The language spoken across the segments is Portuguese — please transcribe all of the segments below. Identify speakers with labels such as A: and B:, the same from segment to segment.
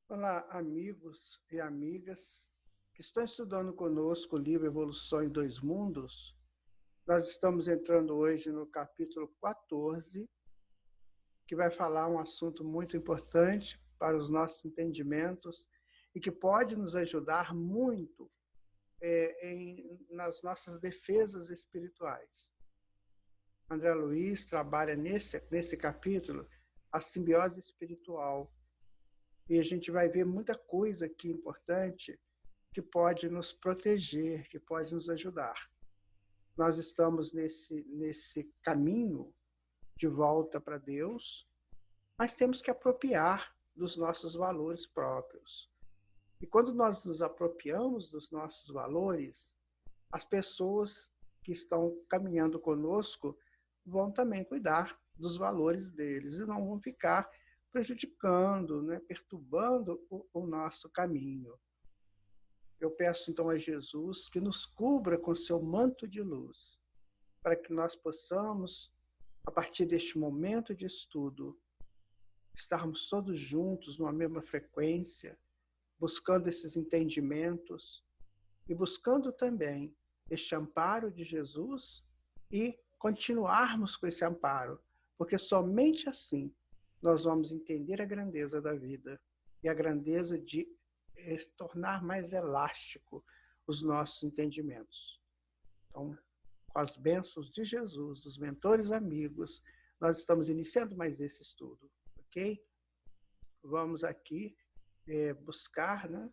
A: Olá, amigos e amigas que estão estudando conosco o livro Evolução em Dois Mundos. Nós estamos entrando hoje no capítulo 14, que vai falar um assunto muito importante para os nossos entendimentos e que pode nos ajudar muito nas nossas defesas espirituais. André Luiz trabalha nesse capítulo a simbiose espiritual. E a gente vai ver muita coisa aqui importante que pode nos proteger, que pode nos ajudar. Nós estamos nesse caminho de volta para Deus, mas temos que apropriar dos nossos valores próprios. E quando nós nos apropriamos dos nossos valores, as pessoas que estão caminhando conosco vão também cuidar dos valores deles e não vão ficar prejudicando, né, perturbando o nosso caminho. Eu peço então a Jesus que nos cubra com seu manto de luz, para que nós possamos, a partir deste momento de estudo, estarmos todos juntos numa mesma frequência, buscando esses entendimentos e buscando também este amparo de Jesus e continuarmos com esse amparo, porque somente assim nós vamos entender a grandeza da vida e a grandeza de tornar mais elástico os nossos entendimentos. Então, com as bênçãos de Jesus, dos mentores amigos, nós estamos iniciando mais esse estudo, ok? Vamos aqui buscar, né,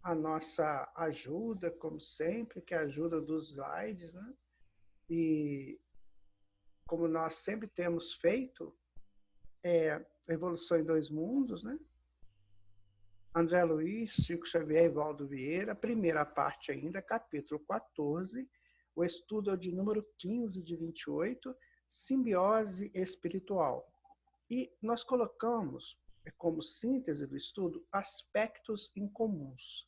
A: a nossa ajuda, como sempre, que é a ajuda dos slides, né? E como nós sempre temos feito, Evolução em Dois Mundos, né? André Luiz, Chico Xavier e Valdo Vieira, primeira parte ainda, capítulo 14, o estudo é o de número 15 de 28, simbiose espiritual. E nós colocamos, como síntese do estudo, aspectos incomuns.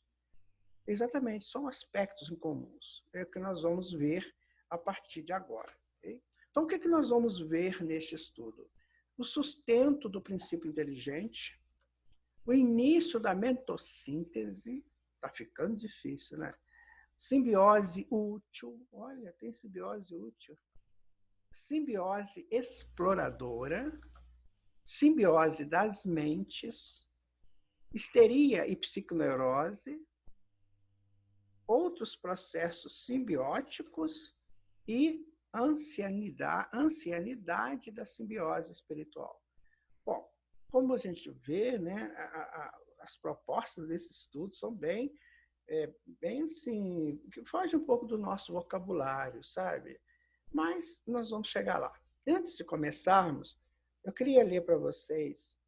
A: Exatamente, são aspectos incomuns. É o que nós vamos ver a partir de agora. Okay? Então, o que nós vamos ver neste estudo? O sustento do princípio inteligente, o início da mentossíntese, está ficando difícil, né? Simbiose útil, olha, tem simbiose útil. Simbiose exploradora, simbiose das mentes, histeria e psiconeurose, outros processos simbióticos e ancianidade da simbiose espiritual. Bom, como a gente vê, né, as propostas desse estudo são bem assim, que foge um pouco do nosso vocabulário, sabe? Mas nós vamos chegar lá. Antes de começarmos, eu queria ler para vocês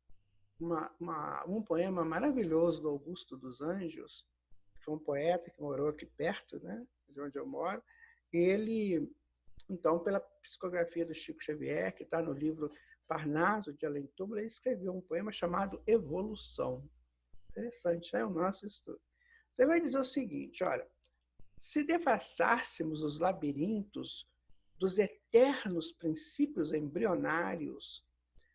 A: um poema maravilhoso do Augusto dos Anjos, que foi um poeta que morou aqui perto, né, de onde eu moro. Ele, então, pela psicografia do Chico Xavier, que está no livro Parnaso de Além Túmulo, ele escreveu um poema chamado Evolução. Interessante, né? O nosso estudo. Ele vai dizer o seguinte, olha, se devassássemos os labirintos dos eternos princípios embrionários,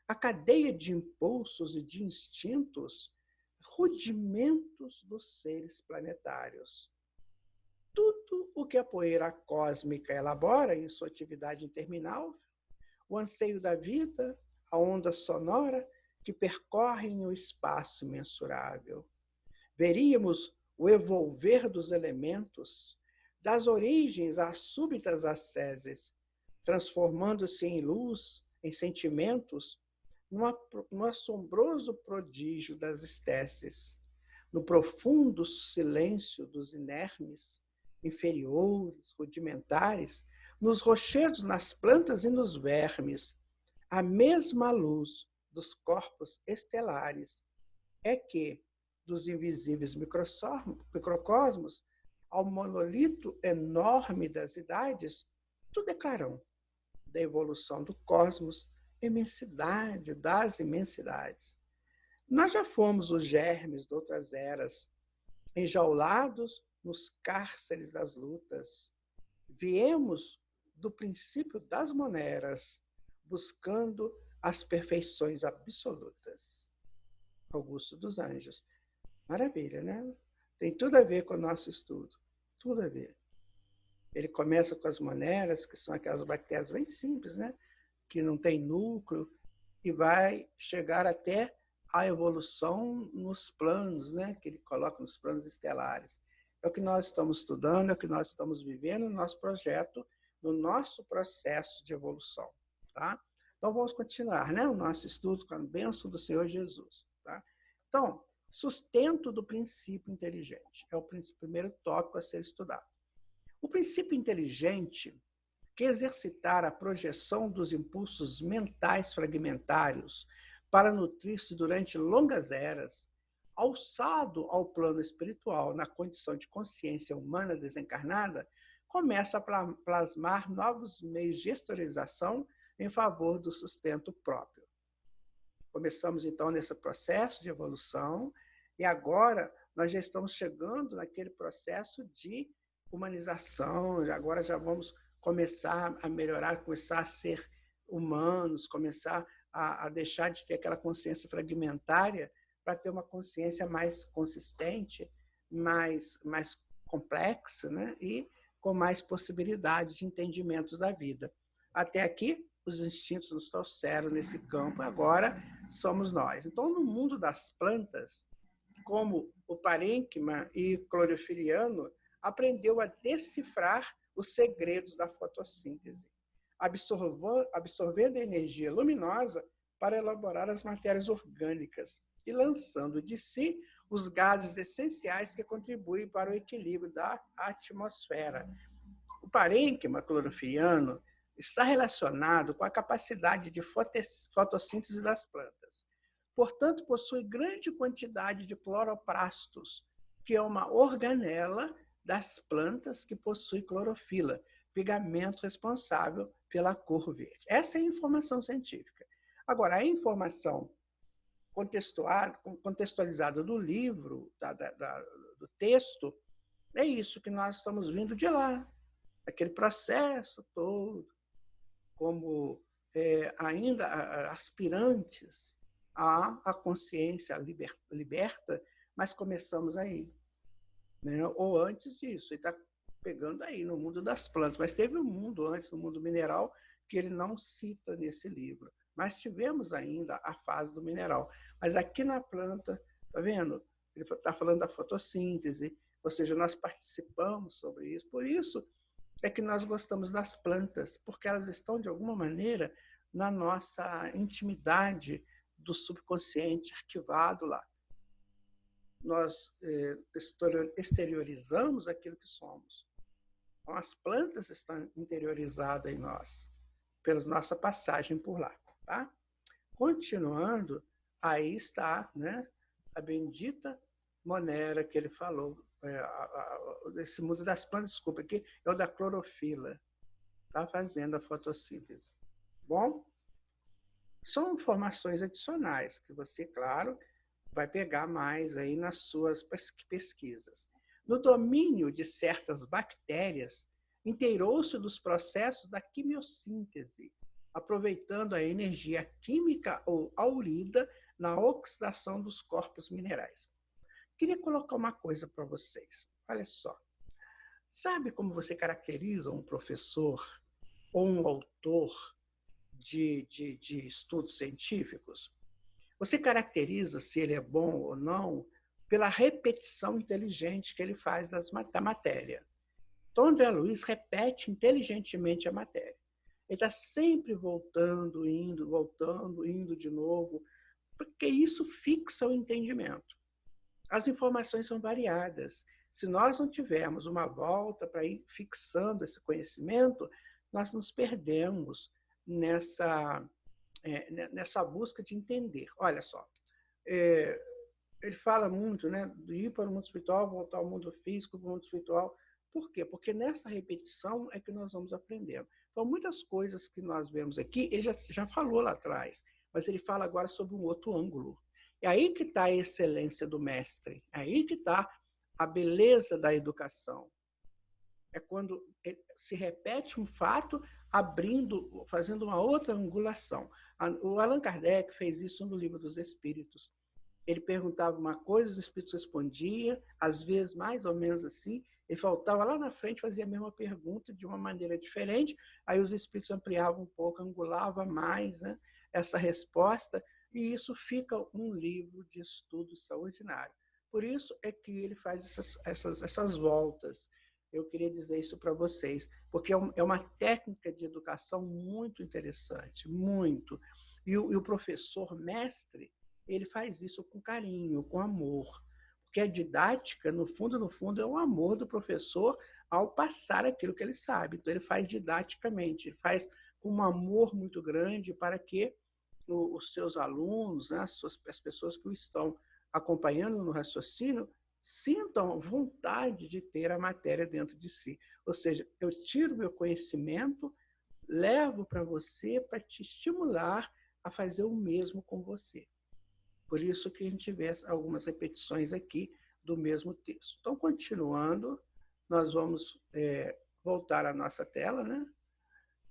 A: a cadeia de impulsos e de instintos, rudimentos dos seres planetários. Tudo o que a poeira cósmica elabora em sua atividade interminável, o anseio da vida, a onda sonora que percorrem o espaço imensurável. Veríamos o evolver dos elementos, das origens às súbitas asceses, transformando-se em luz, em sentimentos, no assombroso prodígio das espécies, no profundo silêncio dos inermes, inferiores, rudimentares, nos rochedos, nas plantas e nos vermes, a mesma luz dos corpos estelares é que, dos invisíveis microcosmos ao monolito enorme das idades, tudo é clarão da evolução do cosmos, imensidade das imensidades. Nós já fomos os germes de outras eras, enjaulados nos cárceres das lutas. Viemos do princípio das moneras, buscando as perfeições absolutas. Augusto dos Anjos. Maravilha, né? Tem tudo a ver com o nosso estudo. Tudo a ver. Ele começa com as moneras, que são aquelas bactérias bem simples, né? Que não tem núcleo, e vai chegar até a evolução nos planos, né? Que ele coloca nos planos estelares. É o que nós estamos estudando, é o que nós estamos vivendo no nosso projeto, no nosso processo de evolução. Tá? Então, vamos continuar, né? O nosso estudo com a bênção do Senhor Jesus. Tá? Então, sustento do princípio inteligente. É o primeiro tópico a ser estudado. O princípio inteligente, que exercitar a projeção dos impulsos mentais fragmentários para nutrir-se durante longas eras, alçado ao plano espiritual na condição de consciência humana desencarnada, começa a plasmar novos meios de exteriorização em favor do sustento próprio. Começamos, então, nesse processo de evolução e agora nós já estamos chegando naquele processo de humanização, agora já vamos começar a melhorar, começar a ser humanos, começar a deixar de ter aquela consciência fragmentária para ter uma consciência mais consistente, mais complexa, né? E com mais possibilidade de entendimentos da vida. Até aqui, os instintos nos trouxeram nesse campo, agora somos nós. Então, no mundo das plantas, como o parênquima e clorofiliano, aprendeu a decifrar os segredos da fotossíntese, absorvendo a energia luminosa para elaborar as matérias orgânicas e lançando de si os gases essenciais que contribuem para o equilíbrio da atmosfera. O parênquima clorofiliano está relacionado com a capacidade de fotossíntese das plantas. Portanto, possui grande quantidade de cloroplastos, que é uma organela das plantas que possui clorofila, pigmento responsável pela cor verde. Essa é a informação científica. Agora, a informação contextualizada do livro, do texto, é isso que nós estamos vindo de lá, aquele processo todo, como ainda aspirantes à consciência liberta, mas começamos aí. Né? Ou antes disso, ele está pegando aí no mundo das plantas, mas teve um mundo antes, no mundo mineral, que ele não cita nesse livro. Mas tivemos ainda a fase do mineral. Mas aqui na planta, está vendo? Ele está falando da fotossíntese, ou seja, nós participamos sobre isso. Por isso é que nós gostamos das plantas, porque elas estão, de alguma maneira, na nossa intimidade do subconsciente arquivado lá. Nós exteriorizamos aquilo que somos. Então, as plantas estão interiorizadas em nós, pela nossa passagem por lá. Tá? Continuando, aí está, né, a bendita monera que ele falou, desse mundo das plantas, desculpa, aqui é o da clorofila, está fazendo a fotossíntese. Bom, são informações adicionais que você, claro, vai pegar mais aí nas suas pesquisas. No domínio de certas bactérias, inteirou-se dos processos da quimiossíntese, aproveitando a energia química ou aurida na oxidação dos corpos minerais. Queria colocar uma coisa para vocês. Olha só. Sabe como você caracteriza um professor ou um autor de estudos científicos? Você caracteriza se ele é bom ou não pela repetição inteligente que ele faz da matéria. Então, André Luiz repete inteligentemente a matéria. Ele está sempre voltando, indo de novo, porque isso fixa o entendimento. As informações são variadas. Se nós não tivermos uma volta para ir fixando esse conhecimento, nós nos perdemos nessa busca de entender. Olha só, ele fala muito, né, de ir para o mundo espiritual, voltar ao mundo físico, para o mundo espiritual. Por quê? Porque nessa repetição é que nós vamos aprendendo. Então, muitas coisas que nós vemos aqui, ele já falou lá atrás, mas ele fala agora sobre um outro ângulo. É aí que está a excelência do mestre, é aí que está a beleza da educação. É quando se repete um fato, fazendo uma outra angulação. O Allan Kardec fez isso no Livro dos Espíritos. ele perguntava uma coisa, os espíritos respondiam, às vezes mais ou menos assim, ele voltava lá na frente, fazia a mesma pergunta de uma maneira diferente, aí os espíritos ampliavam um pouco, angulavam mais, né, essa resposta, e isso fica um livro de estudo extraordinário. Por isso é que ele faz essas voltas. Eu queria dizer isso para vocês, porque é uma técnica de educação muito interessante, muito. E o professor mestre, ele faz isso com carinho, com amor. Porque a didática, no fundo, é o amor do professor ao passar aquilo que ele sabe. Então, ele faz didaticamente, ele faz com um amor muito grande para que os seus alunos, né, as pessoas que o estão acompanhando no raciocínio, sintam vontade de ter a matéria dentro de si. Ou seja, eu tiro meu conhecimento, levo para você para te estimular a fazer o mesmo com você. Por isso que a gente vê algumas repetições aqui do mesmo texto. Então, continuando, nós vamos voltar à nossa tela, né?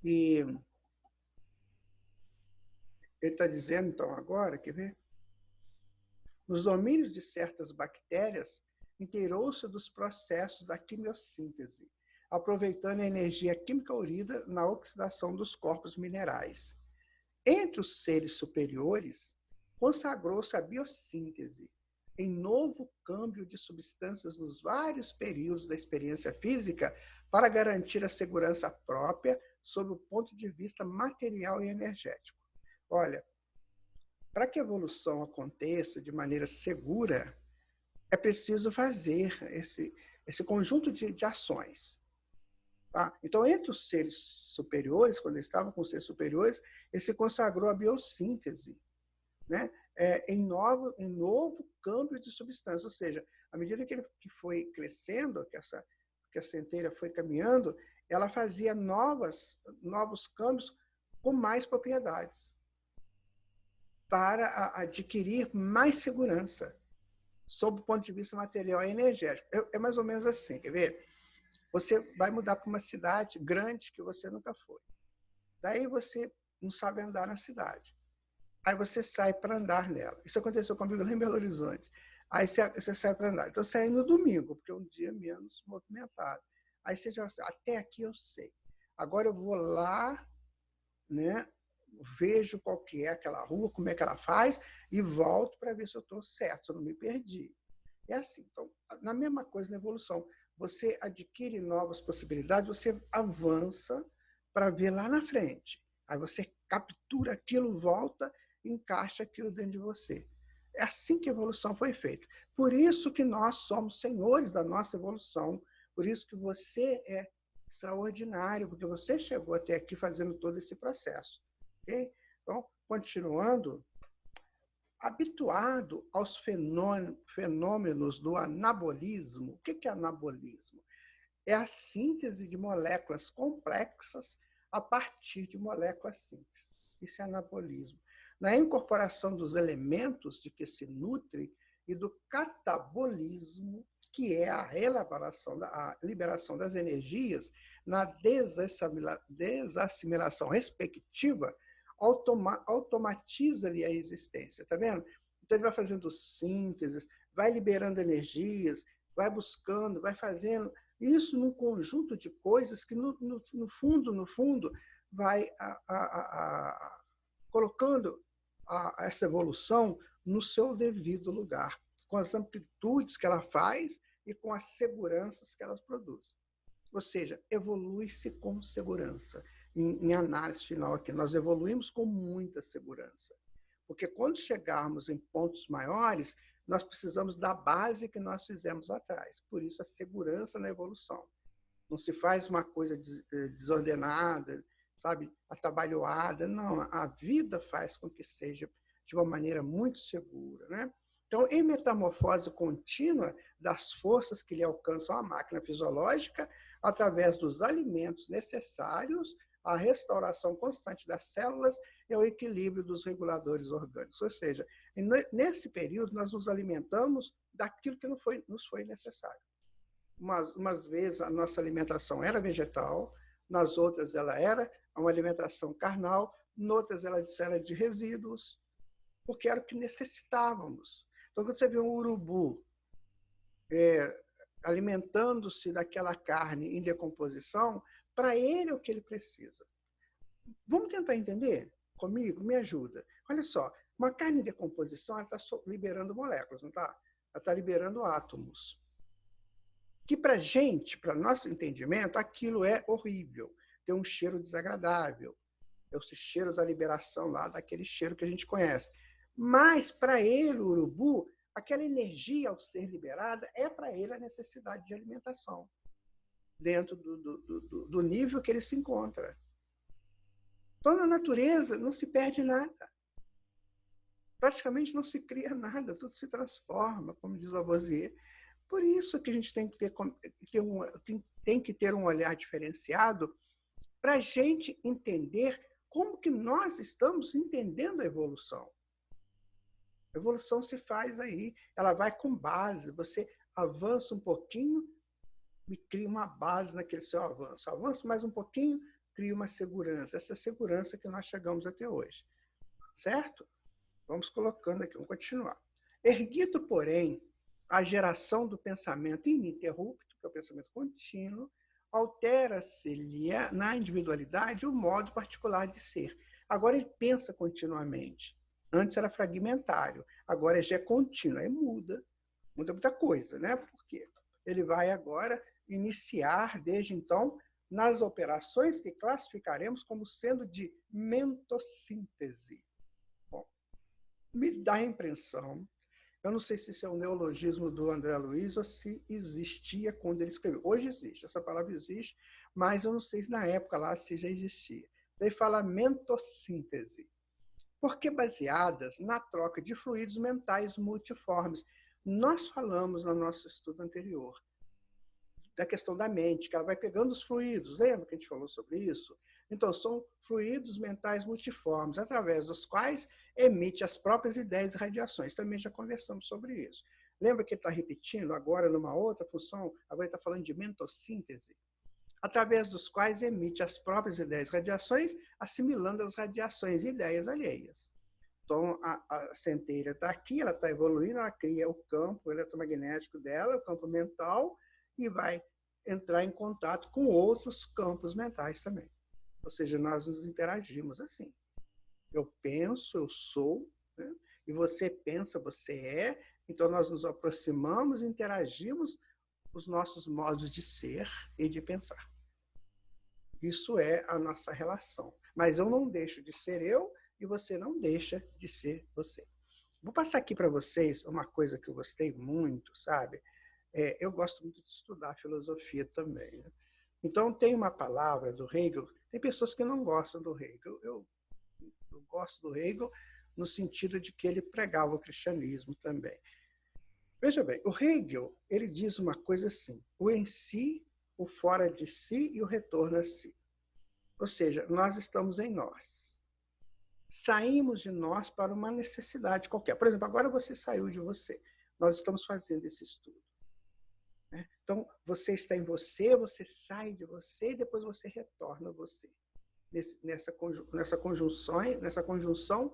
A: E ele está dizendo, então, agora, quer ver? Nos domínios de certas bactérias, inteirou-se dos processos da quimiossíntese, aproveitando a energia química urida na oxidação dos corpos minerais. Entre os seres superiores, consagrou-se a biossíntese, em novo câmbio de substâncias nos vários períodos da experiência física para garantir a segurança própria sob o ponto de vista material e energético. Olha, para que a evolução aconteça de maneira segura, é preciso fazer esse conjunto de ações. Tá? Então, entre os seres superiores, quando ele estava com os seres superiores, ele se consagrou à biossíntese, né? Em novo câmbio de substância. Ou seja, à medida que ele foi crescendo, que a centelha foi caminhando, ela fazia novos câmbios com mais propriedades para adquirir mais segurança, sob o ponto de vista material e energético. É mais ou menos assim, quer ver? Você vai mudar para uma cidade grande que você nunca foi. Daí você não sabe andar na cidade. Aí você sai para andar nela. Isso aconteceu comigo lá em Belo Horizonte. Aí você sai para andar. Então, eu saí no domingo, porque é um dia menos movimentado. Aí você já até aqui eu sei. Agora eu vou lá, né? Vejo qual que é aquela rua, como é que ela faz, e volto para ver se eu estou certo, se eu não me perdi. É assim. Então, na mesma coisa na evolução. Você adquire novas possibilidades, você avança para ver lá na frente. Aí você captura aquilo, volta e encaixa aquilo dentro de você. É assim que a evolução foi feita. Por isso que nós somos senhores da nossa evolução. Por isso que você é extraordinário, porque você chegou até aqui fazendo todo esse processo. Okay? Então, continuando, habituado aos fenômenos do anabolismo. O que é anabolismo? É a síntese de moléculas complexas a partir de moléculas simples. Isso é anabolismo. Na incorporação dos elementos de que se nutre e do catabolismo, que é a liberação das energias na desassimilação respectiva, automatiza-lhe a existência, tá vendo? Então ele vai fazendo sínteses, vai liberando energias, vai buscando, vai fazendo isso num conjunto de coisas que no fundo, vai colocando essa evolução no seu devido lugar, com as amplitudes que ela faz e com as seguranças que elas produzem. Ou seja, evolui-se com segurança. Em análise final aqui, nós evoluímos com muita segurança. Porque quando chegarmos em pontos maiores, nós precisamos da base que nós fizemos atrás. Por isso, a segurança na evolução. Não se faz uma coisa desordenada, sabe, atabalhoada. Não, a vida faz com que seja de uma maneira muito segura, né? Então, em metamorfose contínua das forças que lhe alcançam a máquina fisiológica, através dos alimentos necessários, a restauração constante das células e o equilíbrio dos reguladores orgânicos. Ou seja, nesse período, nós nos alimentamos daquilo que nos foi necessário. Umas vezes a nossa alimentação era vegetal, nas outras ela era uma alimentação carnal, noutras ela era de resíduos, porque era o que necessitávamos. Então, quando você vê um urubu alimentando-se daquela carne em decomposição, para ele é o que ele precisa. Vamos tentar entender comigo? Me ajuda. Olha só, uma carne em decomposição está liberando moléculas, não está? Ela está liberando átomos. Que para a gente, para nosso entendimento, aquilo é horrível. Tem um cheiro desagradável. É o cheiro da liberação lá, daquele cheiro que a gente conhece. Mas, para ele, o urubu, aquela energia, ao ser liberada, é para ele a necessidade de alimentação, dentro do nível que ele se encontra. Então, na natureza, não se perde nada. Praticamente não se cria nada, tudo se transforma, como diz o Lavoisier. Por isso que a gente tem que ter um olhar diferenciado para a gente entender como que nós estamos entendendo a evolução. A evolução se faz aí, ela vai com base, você avança um pouquinho e cria uma base naquele seu avanço. Avança mais um pouquinho, cria uma segurança, essa segurança que nós chegamos até hoje. Certo? Vamos colocando aqui, vamos continuar. Erguido, porém, a geração do pensamento ininterrupto, que é o pensamento contínuo, altera-se-lhe na individualidade o modo particular de ser. Agora ele pensa continuamente. Antes era fragmentário, agora já é contínuo, aí muda muita coisa, né? Porque ele vai agora iniciar, desde então, nas operações que classificaremos como sendo de mentossíntese. Bom, me dá a impressão, eu não sei se isso é um neologismo do André Luiz ou se existia quando ele escreveu. Hoje existe, essa palavra existe, mas eu não sei se na época lá se já existia. Ele fala mentossíntese, porque baseadas na troca de fluidos mentais multiformes. Nós falamos no nosso estudo anterior da questão da mente, que ela vai pegando os fluidos, lembra que a gente falou sobre isso? Então, são fluidos mentais multiformes, através dos quais emite as próprias ideias e radiações. Também já conversamos sobre isso. Lembra que ele está repetindo agora numa outra função, agora ele está falando de mentossíntese, através dos quais emite as próprias ideias e radiações, assimilando as radiações e ideias alheias. Então, a centelha está aqui, ela está evoluindo, ela cria o campo eletromagnético dela, o campo mental, e vai entrar em contato com outros campos mentais também. Ou seja, nós nos interagimos assim. Eu penso, eu sou, né? E você pensa, você é. Então, nós nos aproximamos e interagimos os nossos modos de ser e de pensar. Isso é a nossa relação. Mas eu não deixo de ser eu e você não deixa de ser você. Vou passar aqui para vocês uma coisa que eu gostei muito, sabe? Eu gosto muito de estudar filosofia também, né? Então, tem uma palavra do Hegel, tem pessoas que não gostam do Hegel. Eu gosto do Hegel no sentido de que ele pregava o cristianismo também. Veja bem, o Hegel, ele diz uma coisa assim, o em si, o fora de si e o retorno a si. Ou seja, nós estamos em nós. Saímos de nós para uma necessidade qualquer. Por exemplo, agora você saiu de você. Nós estamos fazendo esse estudo. Então, você está em você, você sai de você e depois você retorna a você. Nessa conjunção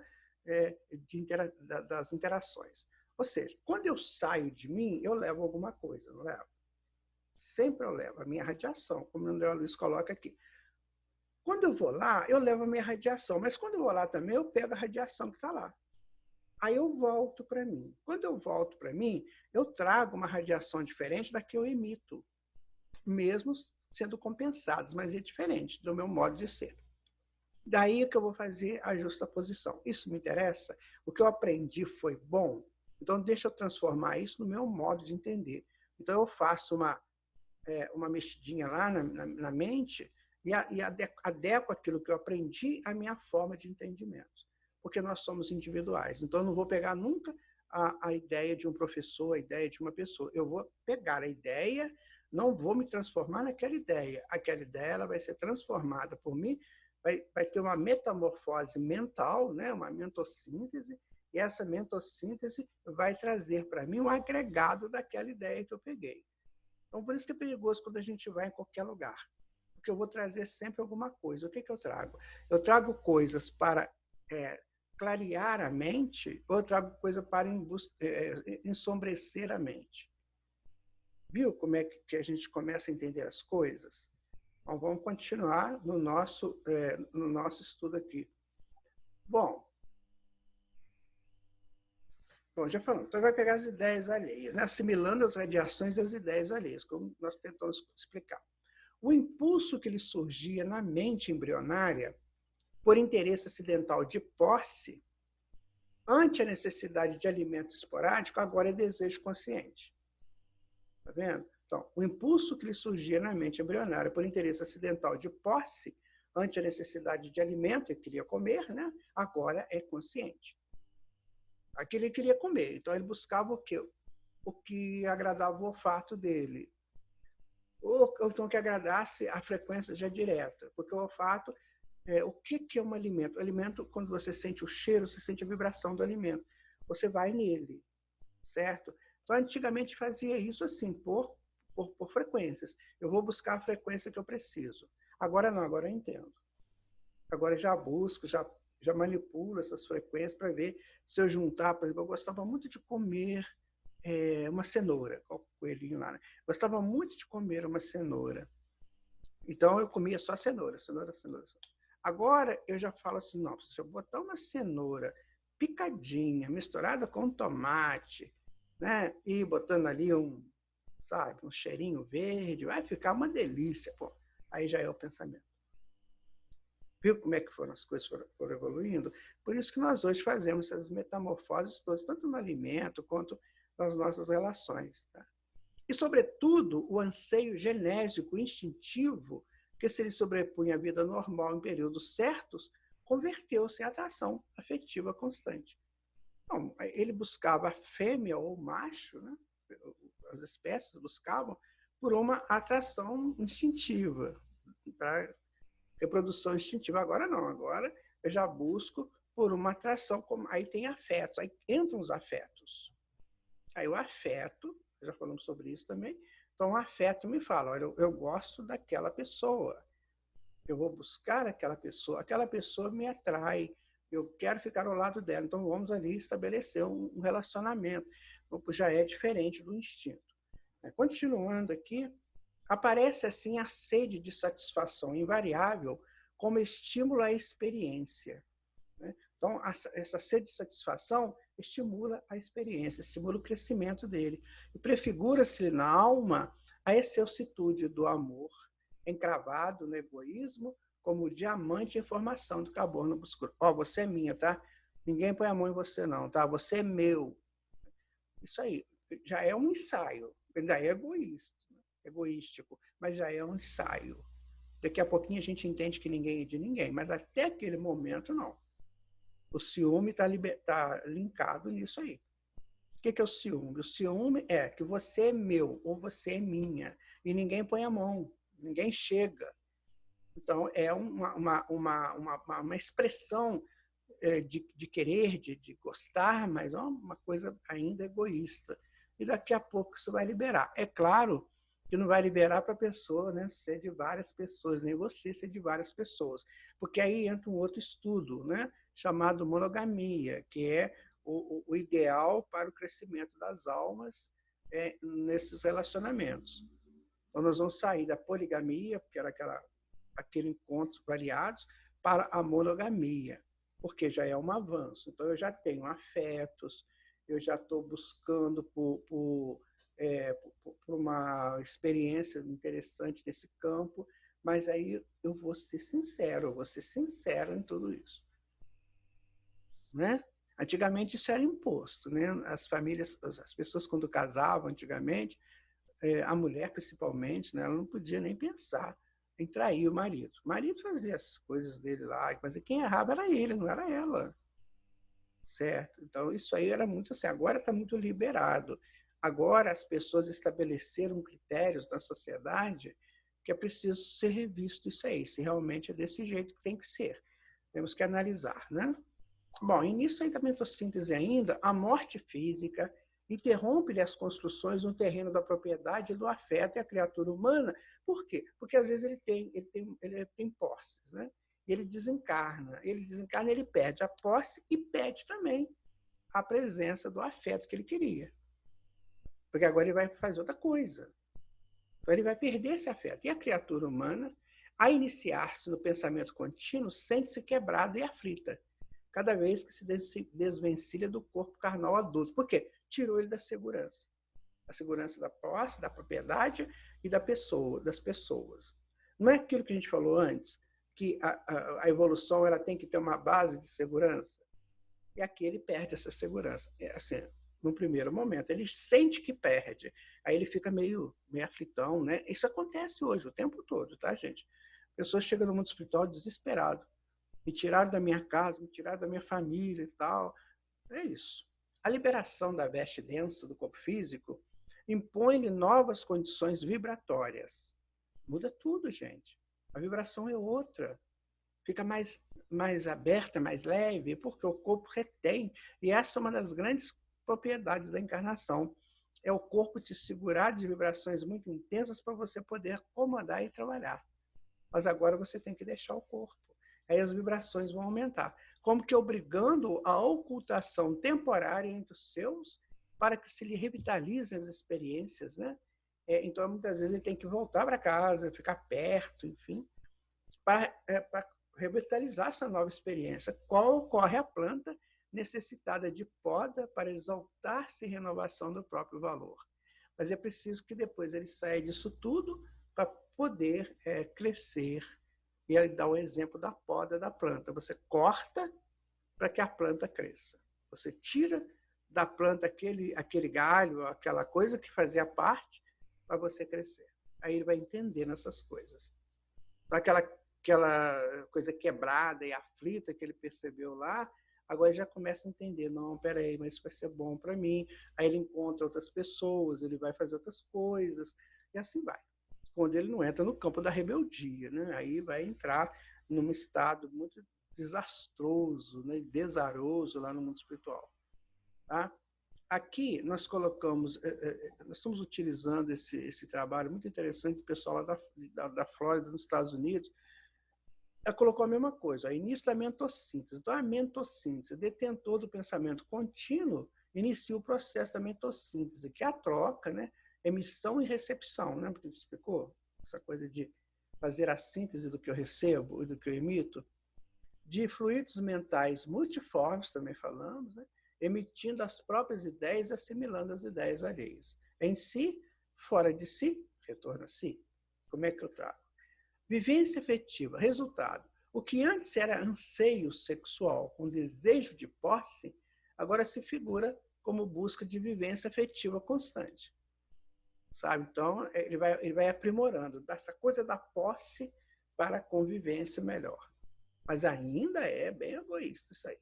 A: das interações. Ou seja, quando eu saio de mim, eu levo alguma coisa, não levo? Sempre eu levo a minha radiação, como o André Luiz coloca aqui. Quando eu vou lá, eu levo a minha radiação, mas quando eu vou lá também, eu pego a radiação que está lá. Aí eu volto para mim. Quando eu volto para mim, eu trago uma radiação diferente da que eu emito, mesmo sendo compensados, mas é diferente do meu modo de ser. Daí que eu vou fazer a justaposição. Isso me interessa? O que eu aprendi foi bom? Então, deixa eu transformar isso no meu modo de entender. Então, eu faço uma mexidinha lá na mente e adequo aquilo que eu aprendi à minha forma de entendimento. Porque nós somos individuais. Então, eu não vou pegar nunca a ideia de um professor, a ideia de uma pessoa. Eu vou pegar a ideia, não vou me transformar naquela ideia. Aquela ideia ela vai ser transformada por mim, vai ter uma metamorfose mental, né? Uma mentossíntese, e essa mentossíntese vai trazer para mim um agregado daquela ideia que eu peguei. Então, por isso que é perigoso quando a gente vai em qualquer lugar. Porque eu vou trazer sempre alguma coisa. O que eu trago? Eu trago coisas para clarear a mente, ou eu trago coisa para ensombrecer a mente. Viu como é que a gente começa a entender as coisas? Então, vamos continuar no nosso estudo aqui. Bom, já falamos. Então, vai pegar as ideias alheias, né? Assimilando as radiações das ideias alheias, como nós tentamos explicar. O impulso que lhe surgia na mente embrionária, por interesse acidental de posse, ante a necessidade de alimento esporádico, agora é desejo consciente. Está vendo? Então, o impulso que lhe surgia na mente embrionária por interesse acidental de posse, ante a necessidade de alimento, ele queria comer, né? Agora é consciente. Aqui ele queria comer, então ele buscava o quê? O que agradava o olfato dele. Ou então que agradasse a frequência já direta, porque o olfato, o que é um alimento? O alimento, quando você sente o cheiro, você sente a vibração do alimento. Você vai nele, certo? Então, antigamente fazia isso assim, por frequências. Eu vou buscar a frequência que eu preciso. Agora não, agora eu entendo. Agora já busco, já manipulo essas frequências para ver se eu juntar. Por exemplo, eu gostava muito de comer uma cenoura, o coelhinho lá, né? Gostava muito de comer uma cenoura. Então, eu comia só cenoura. Agora, eu já falo assim, não, se eu botar uma cenoura picadinha, misturada com tomate, né? E botando ali um cheirinho verde, vai ficar uma delícia. Pô. Aí já é o pensamento. Viu como é que as coisas foram evoluindo? Por isso que nós hoje fazemos essas metamorfoses todas, tanto no alimento quanto nas nossas relações. Tá? E, sobretudo, o anseio genésico, instintivo, que se lhe sobrepunha à vida normal em períodos certos, converteu-se em atração afetiva constante. Então, ele buscava a fêmea ou o macho, né? As espécies buscavam por uma atração instintiva, para reprodução instintiva. Agora não, agora eu já busco por uma atração, aí tem afetos, aí entram os afetos. Aí o afeto, já falamos sobre isso também, então o afeto me fala, olha, eu gosto daquela pessoa, eu vou buscar aquela pessoa me atrai, eu quero ficar ao lado dela, então vamos ali estabelecer um relacionamento, já é diferente do instinto. Continuando aqui, aparece assim a sede de satisfação invariável como estímulo à experiência. Então, essa sede de satisfação estimula a experiência, estimula o crescimento dele. E prefigura-se na alma a excelsitude do amor, encravado no egoísmo, como o diamante em formação do carbono obscuro. Você é minha, tá? Ninguém põe a mão em você, não, tá? Você é meu. Isso aí já é um ensaio, ainda é egoístico, mas já é um ensaio. Daqui a pouquinho a gente entende que ninguém é de ninguém, mas até aquele momento, não. O ciúme está linkado nisso aí. O que é o ciúme? O ciúme é que você é meu ou você é minha e ninguém põe a mão, ninguém chega. Então, é uma expressão de querer, de gostar, mas é uma coisa ainda egoísta. E daqui a pouco isso vai liberar. É claro que não vai liberar para a pessoa, né, ser de várias pessoas, nem você ser de várias pessoas. Porque aí entra um outro estudo, né, chamado monogamia, que é o ideal para o crescimento das almas nesses relacionamentos. Então, nós vamos sair da poligamia, que era aquele encontro variados, para a monogamia, porque já é um avanço. Então, eu já tenho afetos, eu já estou buscando por uma experiência interessante nesse campo, mas aí eu vou ser sincero em tudo isso. Né? Antigamente isso era imposto, né? As famílias, as pessoas quando casavam antigamente, a mulher principalmente, né, ela não podia nem pensar em trair o marido. O marido fazia as coisas dele lá, mas quem errava era ele, não era ela. Certo? Então, isso aí era muito assim. Agora está muito liberado. Agora as pessoas estabeleceram critérios na sociedade que é preciso ser revisto isso aí, se realmente é desse jeito que tem que ser. Temos que analisar, né? Bom, e nisso aí da metossíntese ainda, a morte física interrompe-lhe as construções no terreno da propriedade, do afeto e a criatura humana. Por quê? Porque às vezes ele tem posses, né? e ele desencarna. Ele perde a posse e perde também a presença do afeto que ele queria. Porque agora ele vai fazer outra coisa. Então ele vai perder esse afeto. E a criatura humana, a iniciar-se no pensamento contínuo, sente-se quebrada e aflita, cada vez que se desvencilha do corpo carnal adulto. Por quê? Tirou ele da segurança. A segurança da posse, da propriedade e da pessoa, das pessoas. Não é aquilo que a gente falou antes, que a evolução ela tem que ter uma base de segurança? E aqui ele perde essa segurança. Assim, no primeiro momento, ele sente que perde. Aí ele fica meio aflitão, né? Isso acontece hoje, o tempo todo, tá, gente? Pessoas chegam no mundo espiritual desesperado. Me tiraram da minha casa, me tiraram da minha família e tal. É isso. A liberação da veste densa do corpo físico impõe-lhe novas condições vibratórias. Muda tudo, gente. A vibração é outra. Fica mais aberta, mais leve, porque o corpo retém. E essa é uma das grandes propriedades da encarnação. É o corpo te segurar de vibrações muito intensas para você poder acomodar e trabalhar. Mas agora você tem que deixar o corpo. Aí as vibrações vão aumentar. Como que obrigando a ocultação temporária entre os seus para que se lhe revitalizem as experiências, né? Então, muitas vezes, ele tem que voltar para casa, ficar perto, enfim, para revitalizar essa nova experiência. Qual ocorre a planta necessitada de poda para exaltar-se e renovação do próprio valor. Mas é preciso que depois ele saia disso tudo para poder crescer. E ele dá o exemplo da poda da planta. Você corta para que a planta cresça. Você tira da planta aquele galho, aquela coisa que fazia parte, para você crescer. Aí ele vai entendendo essas coisas. Então, aquela coisa quebrada e aflita que ele percebeu lá, agora ele já começa a entender, não, peraí, mas isso vai ser bom para mim. Aí ele encontra outras pessoas, ele vai fazer outras coisas, e assim vai. Quando ele não entra no campo da rebeldia, né? Aí vai entrar num estado muito desastroso, né? Desaroso lá no mundo espiritual. Tá? Aqui nós colocamos, nós estamos utilizando esse trabalho muito interessante do pessoal lá da Flórida, nos Estados Unidos. Ela colocou a mesma coisa, o início da mentossíntese. Então, a mentossíntese, detentor do pensamento contínuo, inicia o processo da mentossíntese, que é a troca, né? Emissão e recepção, né? Porque explicou essa coisa de fazer a síntese do que eu recebo e do que eu emito, de fluidos mentais multiformes, também falamos, né? Emitindo as próprias ideias e assimilando as ideias alheias. Em si, fora de si, retorna a si. Como é que eu trago? Vivência afetiva, resultado. O que antes era anseio sexual com desejo de posse, agora se figura como busca de vivência afetiva constante. Sabe? Então, ele vai aprimorando dessa coisa da posse para a convivência melhor. Mas ainda é bem egoísta isso aí.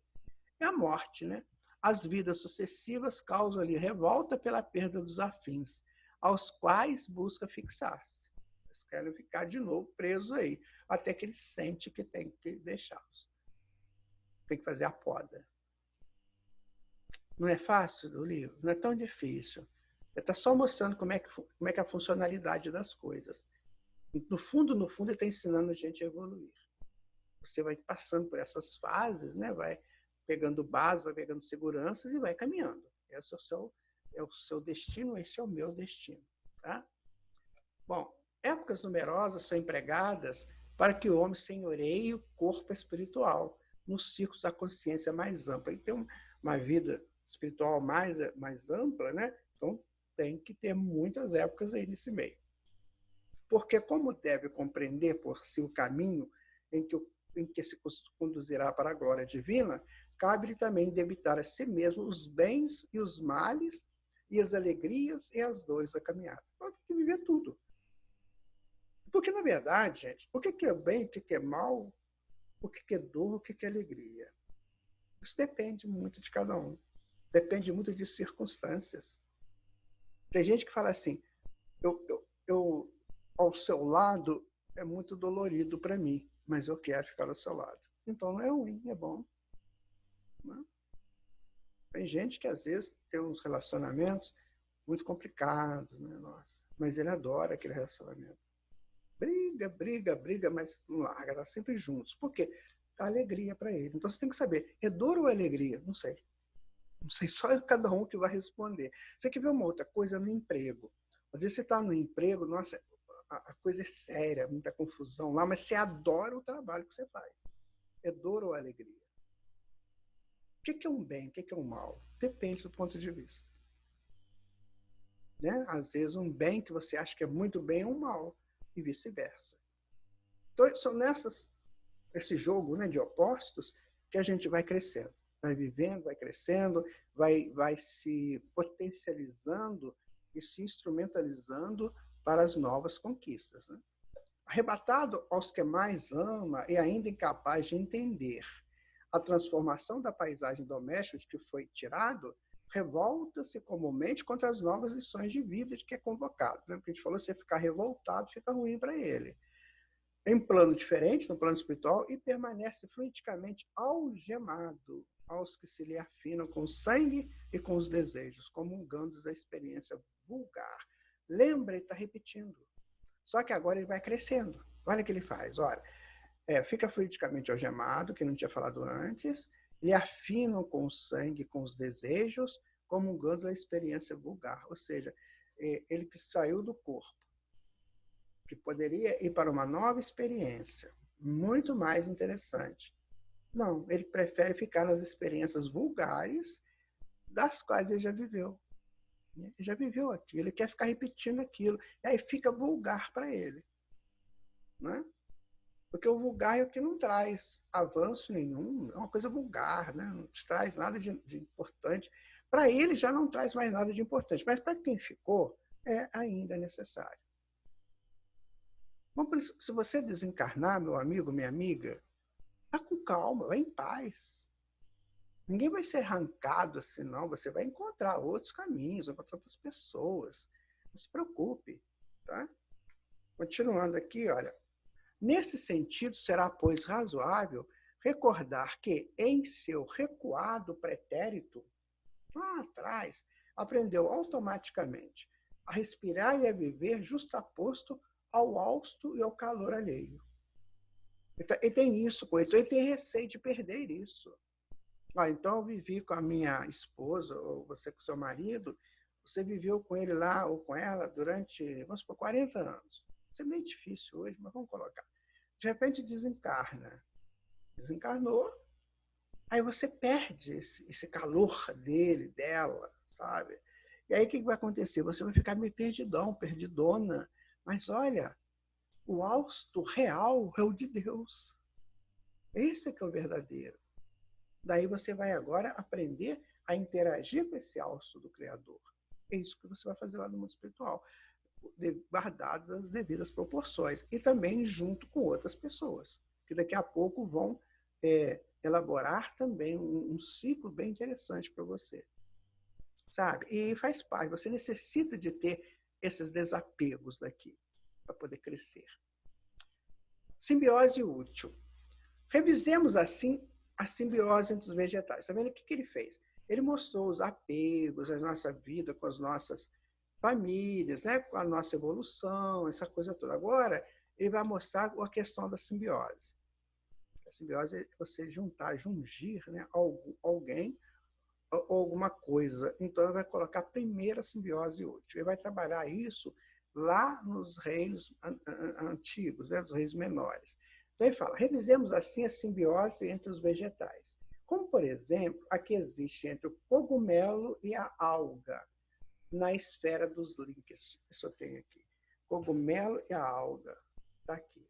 A: É a morte, né? As vidas sucessivas causam-lhe revolta pela perda dos afins, aos quais busca fixar-se. Eles querem ficar de novo presos aí, até que ele sente que tem que deixá-los. Tem que fazer a poda. Não é fácil o livro? Não é tão difícil. Ele está só mostrando como é que é a funcionalidade das coisas. No fundo, ele está ensinando a gente a evoluir. Você vai passando por essas fases, né? Vai pegando base, vai pegando seguranças e vai caminhando. Esse é o seu destino, esse é o meu destino. Tá? Bom, épocas numerosas são empregadas para que o homem senhoreie o corpo espiritual nos círculos da consciência mais ampla. Ele tem uma vida espiritual mais ampla, né? Então tem que ter muitas épocas aí nesse meio. Porque como deve compreender por si o caminho em que se conduzirá para a glória divina, cabe-lhe também debitar a si mesmo os bens e os males, e as alegrias e as dores da caminhada. Então, tem que viver tudo. Porque, na verdade, gente, o que é bem, o que é mal, o que é dor, o que é alegria? Isso depende muito de cada um. Depende muito de circunstâncias. Tem gente que fala assim, eu ao seu lado é muito dolorido para mim, mas eu quero ficar ao seu lado. Então não é ruim, é bom. Não? Tem gente que às vezes tem uns relacionamentos muito complicados, né? Nossa, mas ele adora aquele relacionamento. Briga, briga, briga, mas não larga, tá sempre juntos. Por quê? Dá alegria para ele. Então você tem que saber, é dor ou alegria? Não sei. Não sei, só cada um que vai responder. Você quer ver uma outra coisa no emprego? Às vezes você está no emprego, nossa, a coisa é séria, muita confusão lá, mas você adora o trabalho que você faz. É dor ou alegria? O que é um bem? O que é um mal? Depende do ponto de vista. Né? Às vezes um bem que você acha que é muito bem é um mal, e vice-versa. Então, são esse jogo, né, de opostos que a gente vai crescendo. Vai vivendo, vai crescendo, vai se potencializando e se instrumentalizando para as novas conquistas. Né? Arrebatado aos que mais ama e ainda incapaz de entender a transformação da paisagem doméstica de que foi tirado, revolta-se comumente contra as novas lições de vida de que é convocado. Né? Porque a gente falou, se ficar revoltado, fica ruim para ele. Em plano diferente, no plano espiritual, e permanece fluidicamente algemado aos que se lhe afinam com o sangue e com os desejos, comungando da experiência vulgar. Lembra, ele está repetindo. Só que agora ele vai crescendo. Olha o que ele faz. Olha, fica fluidicamente algemado, que não tinha falado antes, lhe afinam com o sangue, com os desejos, comungando da experiência vulgar. Ou seja, ele que saiu do corpo, que poderia ir para uma nova experiência, muito mais interessante. Não, ele prefere ficar nas experiências vulgares das quais ele já viveu. Ele já viveu aquilo, ele quer ficar repetindo aquilo, e aí fica vulgar para ele. Né? Porque o vulgar é o que não traz avanço nenhum, é uma coisa vulgar, né? Não traz nada de importante. Para ele já não traz mais nada de importante, mas para quem ficou, é ainda necessário. Bom, por isso, se você desencarnar, meu amigo, minha amiga, vá com calma, vá em paz. Ninguém vai ser arrancado assim, não. Você vai encontrar outros caminhos, vai encontrar outras pessoas. Não se preocupe. Tá? Continuando aqui, olha. Nesse sentido, será, pois, razoável recordar que, em seu recuado pretérito, lá atrás, aprendeu automaticamente a respirar e a viver justaposto ao hausto e ao calor alheio. Ele tem isso, então ele tem receio de perder isso. Então eu vivi com a minha esposa, ou você com o seu marido, você viveu com ele lá ou com ela durante, vamos supor, 40 anos. Isso é meio difícil hoje, mas vamos colocar. De repente desencarna. Desencarnou, aí você perde esse calor dele, dela, sabe? E aí o que vai acontecer? Você vai ficar meio perdidão, perdidona. Mas olha, o hausto real é o de Deus. Esse é que é o verdadeiro. Daí você vai agora aprender a interagir com esse hausto do Criador. É isso que você vai fazer lá no mundo espiritual, guardadas as devidas proporções. E também junto com outras pessoas, que daqui a pouco vão elaborar também um ciclo bem interessante para você. Sabe? E faz parte, você necessita de ter esses desapegos daqui, para poder crescer. Simbiose útil. Revisemos, assim, a simbiose entre os vegetais. Está vendo o que ele fez? Ele mostrou os apegos, a nossa vida com as nossas famílias, né? Com a nossa evolução, essa coisa toda. Agora, ele vai mostrar a questão da simbiose. A simbiose é você jungir, né? Alguém ou alguma coisa. Então, ele vai colocar a primeira simbiose útil. Ele vai trabalhar isso lá nos reinos antigos, né? Nos reinos menores. Então, ele fala, revisemos assim a simbiose entre os vegetais. Como, por exemplo, a que existe entre o cogumelo e a alga, na esfera dos links. Isso eu tenho aqui. Cogumelo e a alga. Está aqui.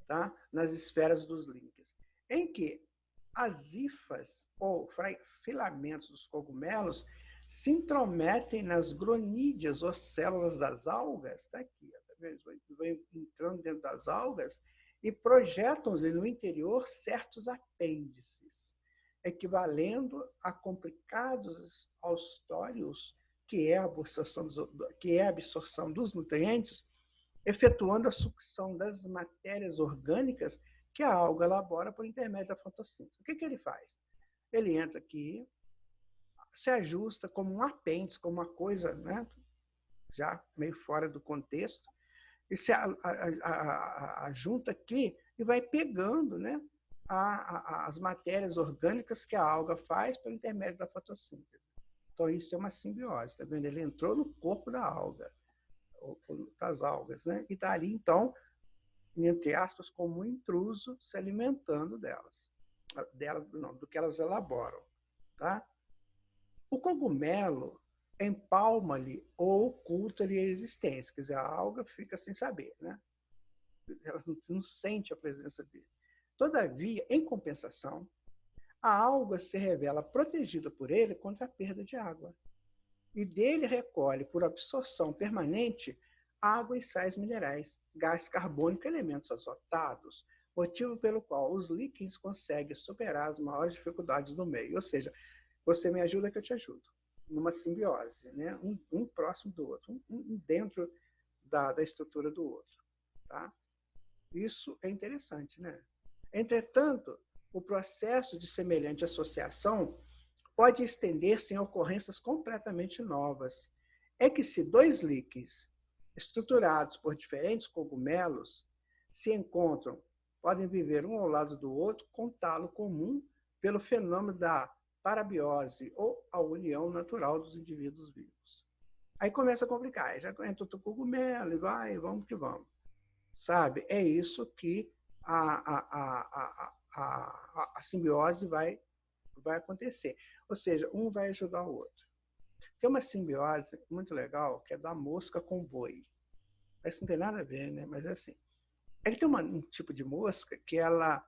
A: Tá? Nas esferas dos links. Em que as hifas, ou filamentos dos cogumelos, se intrometem nas gronídeas, ou células das algas, está aqui, tá vendo? Vão entrando dentro das algas e projetam-se no interior certos apêndices, equivalendo a complicados austórios, que é a absorção dos nutrientes, efetuando a sucção das matérias orgânicas que a alga elabora por intermédio da fotossíntese. O que ele faz? Ele entra aqui, se ajusta como um apêndice, como uma coisa, né, já meio fora do contexto, e se junta aqui e vai pegando, né, as matérias orgânicas que a alga faz pelo intermédio da fotossíntese. Então, isso é uma simbiose, tá vendo? Ele entrou no corpo da alga, ou das algas, né? E está ali, então, entre aspas, como um intruso, se alimentando delas, não, do que elas elaboram, tá? O cogumelo empalma-lhe ou oculta-lhe a existência, quer dizer, a alga fica sem saber, né? Ela não sente a presença dele. Todavia, em compensação, a alga se revela protegida por ele contra a perda de água. E dele recolhe, por absorção permanente, água e sais minerais, gás carbônico e elementos azotados, motivo pelo qual os líquens conseguem superar as maiores dificuldades do meio. Ou seja, você me ajuda que eu te ajudo. Numa simbiose, né? Um próximo do outro, um dentro da estrutura do outro. Tá? Isso é interessante, né? Entretanto, o processo de semelhante associação pode estender-se em ocorrências completamente novas. É que se dois líquens estruturados por diferentes cogumelos se encontram, podem viver um ao lado do outro com talo comum pelo fenômeno da parabiose ou a união natural dos indivíduos vivos. Aí começa a complicar, já entra o cogumelo e vai, vamos que vamos. Sabe? É isso que a simbiose vai acontecer. Ou seja, um vai ajudar o outro. Tem uma simbiose muito legal, que é da mosca com boi. Isso não tem nada a ver, né? Mas é assim. É que tem um tipo de mosca que ela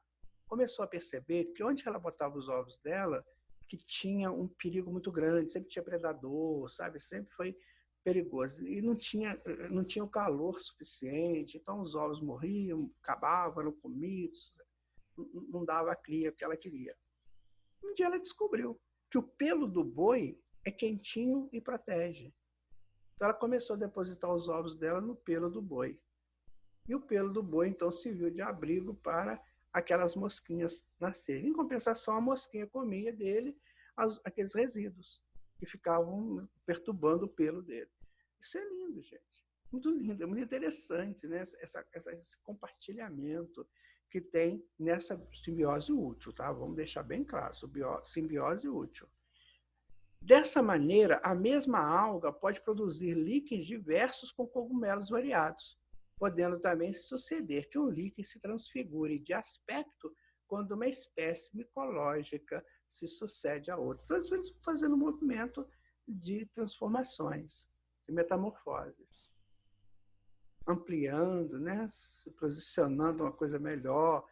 A: começou a perceber que onde ela botava os ovos dela, que tinha um perigo muito grande, sempre tinha predador, sabe? Sempre foi perigoso. E não tinha o calor suficiente, então os ovos morriam, acabavam, eram comidos, não dava a cria que ela queria. Um dia ela descobriu que o pelo do boi é quentinho e protege. Então ela começou a depositar os ovos dela no pelo do boi. E o pelo do boi, então, serviu de abrigo para aquelas mosquinhas nascerem. Em compensação, a mosquinha comia dele aqueles resíduos que ficavam perturbando o pelo dele. Isso é lindo, gente. Muito lindo, é muito interessante, né? Esse compartilhamento que tem nessa simbiose útil, tá? Vamos deixar bem claro, simbiose útil. Dessa maneira, a mesma alga pode produzir líquens diversos com cogumelos variados, podendo também suceder que um líquen se transfigure de aspecto quando uma espécie micológica se sucede a outra. Então, eles vão fazendo um movimento de transformações, de metamorfoses, ampliando, né? Se posicionando uma coisa melhor,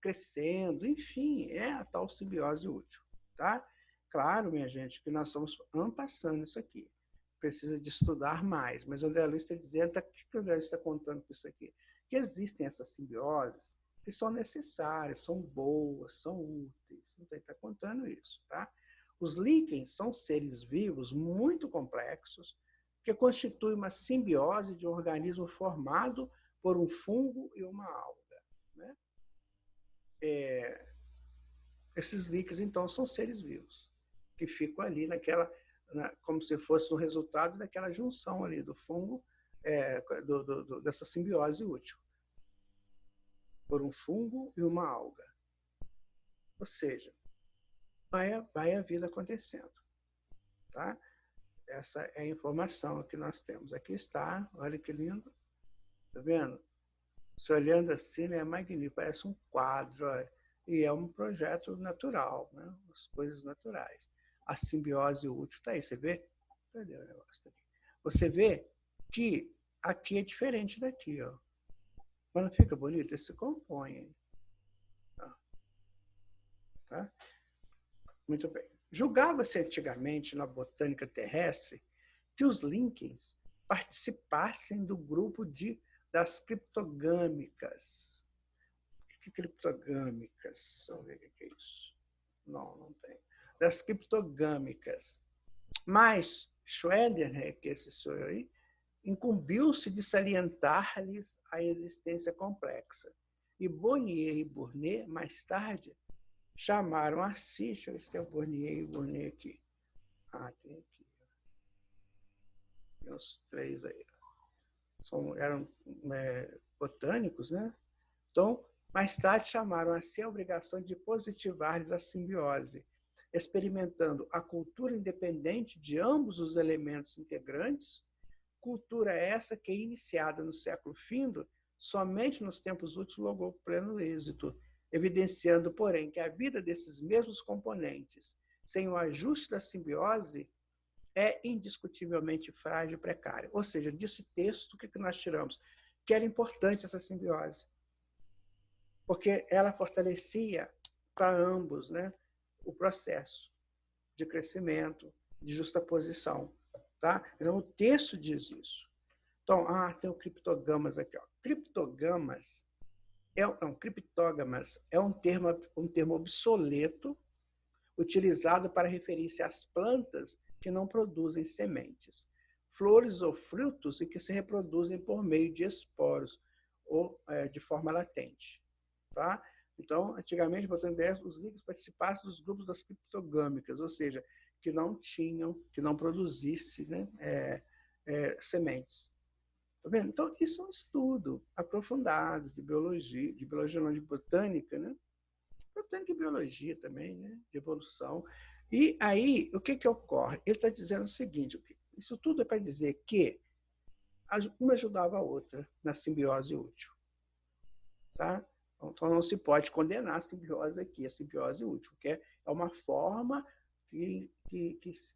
A: crescendo, enfim, é a tal simbiose útil. Tá? Claro, minha gente, que nós estamos ampassando isso aqui. Precisa de estudar mais. Mas o André Luiz está dizendo, o que o André Luiz está contando com isso aqui? Que existem essas simbioses que são necessárias, são boas, são úteis. Então, ele está contando isso. Tá? Os líquens são seres vivos muito complexos que constituem uma simbiose de um organismo formado por um fungo e uma alga. Né? Esses líquens, então, são seres vivos que ficam ali como se fosse o resultado daquela junção ali do fungo, dessa simbiose útil, por um fungo e uma alga. Ou seja, vai a vida acontecendo. Tá? Essa é a informação que nós temos. Aqui está, olha que lindo. Está vendo? Se olhando assim, né, é magnífico, parece um quadro. Olha. E é um projeto natural, né? As coisas naturais. A simbiose útil está aí, você vê? Cadê o negócio aqui? Você vê que aqui é diferente daqui, ó. Quando fica bonito, ele se compõe. Tá? Muito bem. Julgava-se antigamente na botânica terrestre que os líquens participassem do grupo das criptogâmicas. Que criptogâmicas? Vamos ver o que é isso. Não tem. Das criptogâmicas. Mas Schroeder, que esse senhor aí, incumbiu-se de salientar-lhes a existência complexa. E Bonnier e Burnet, mais tarde, chamaram a si, deixa eu ver se tem o Bonnier e o Burnet aqui. Tem aqui. Tem os três aí. eram botânicos, né? Então, mais tarde chamaram a si a obrigação de positivar-lhes a simbiose, experimentando a cultura independente de ambos os elementos integrantes, cultura essa que, iniciada no século findo, somente nos tempos úteis logrou pleno êxito, evidenciando, porém, que a vida desses mesmos componentes, sem o ajuste da simbiose, é indiscutivelmente frágil e precária. Ou seja, desse texto, o que nós tiramos? Que era importante essa simbiose, porque ela fortalecia para ambos, né, o processo de crescimento, de justaposição. Tá? Então, o texto diz isso. Então, tem o criptogamas aqui. Ó. Criptógamas é um termo obsoleto utilizado para referir-se às plantas que não produzem sementes, flores ou frutos e que se reproduzem por meio de esporos ou de forma latente. Tá? Então, antigamente, os líquidos participassem dos grupos das criptogâmicas, ou seja, que não produzissem, né, sementes. Tá vendo? Então, isso é um estudo aprofundado de biologia não, de botânica, né? Botânica e biologia também, né? De evolução. E aí, o que ocorre? Ele está dizendo o seguinte, isso tudo é para dizer que uma ajudava a outra na simbiose útil. Tá? Então, não se pode condenar a simbiose aqui, a simbiose útil, que é uma forma que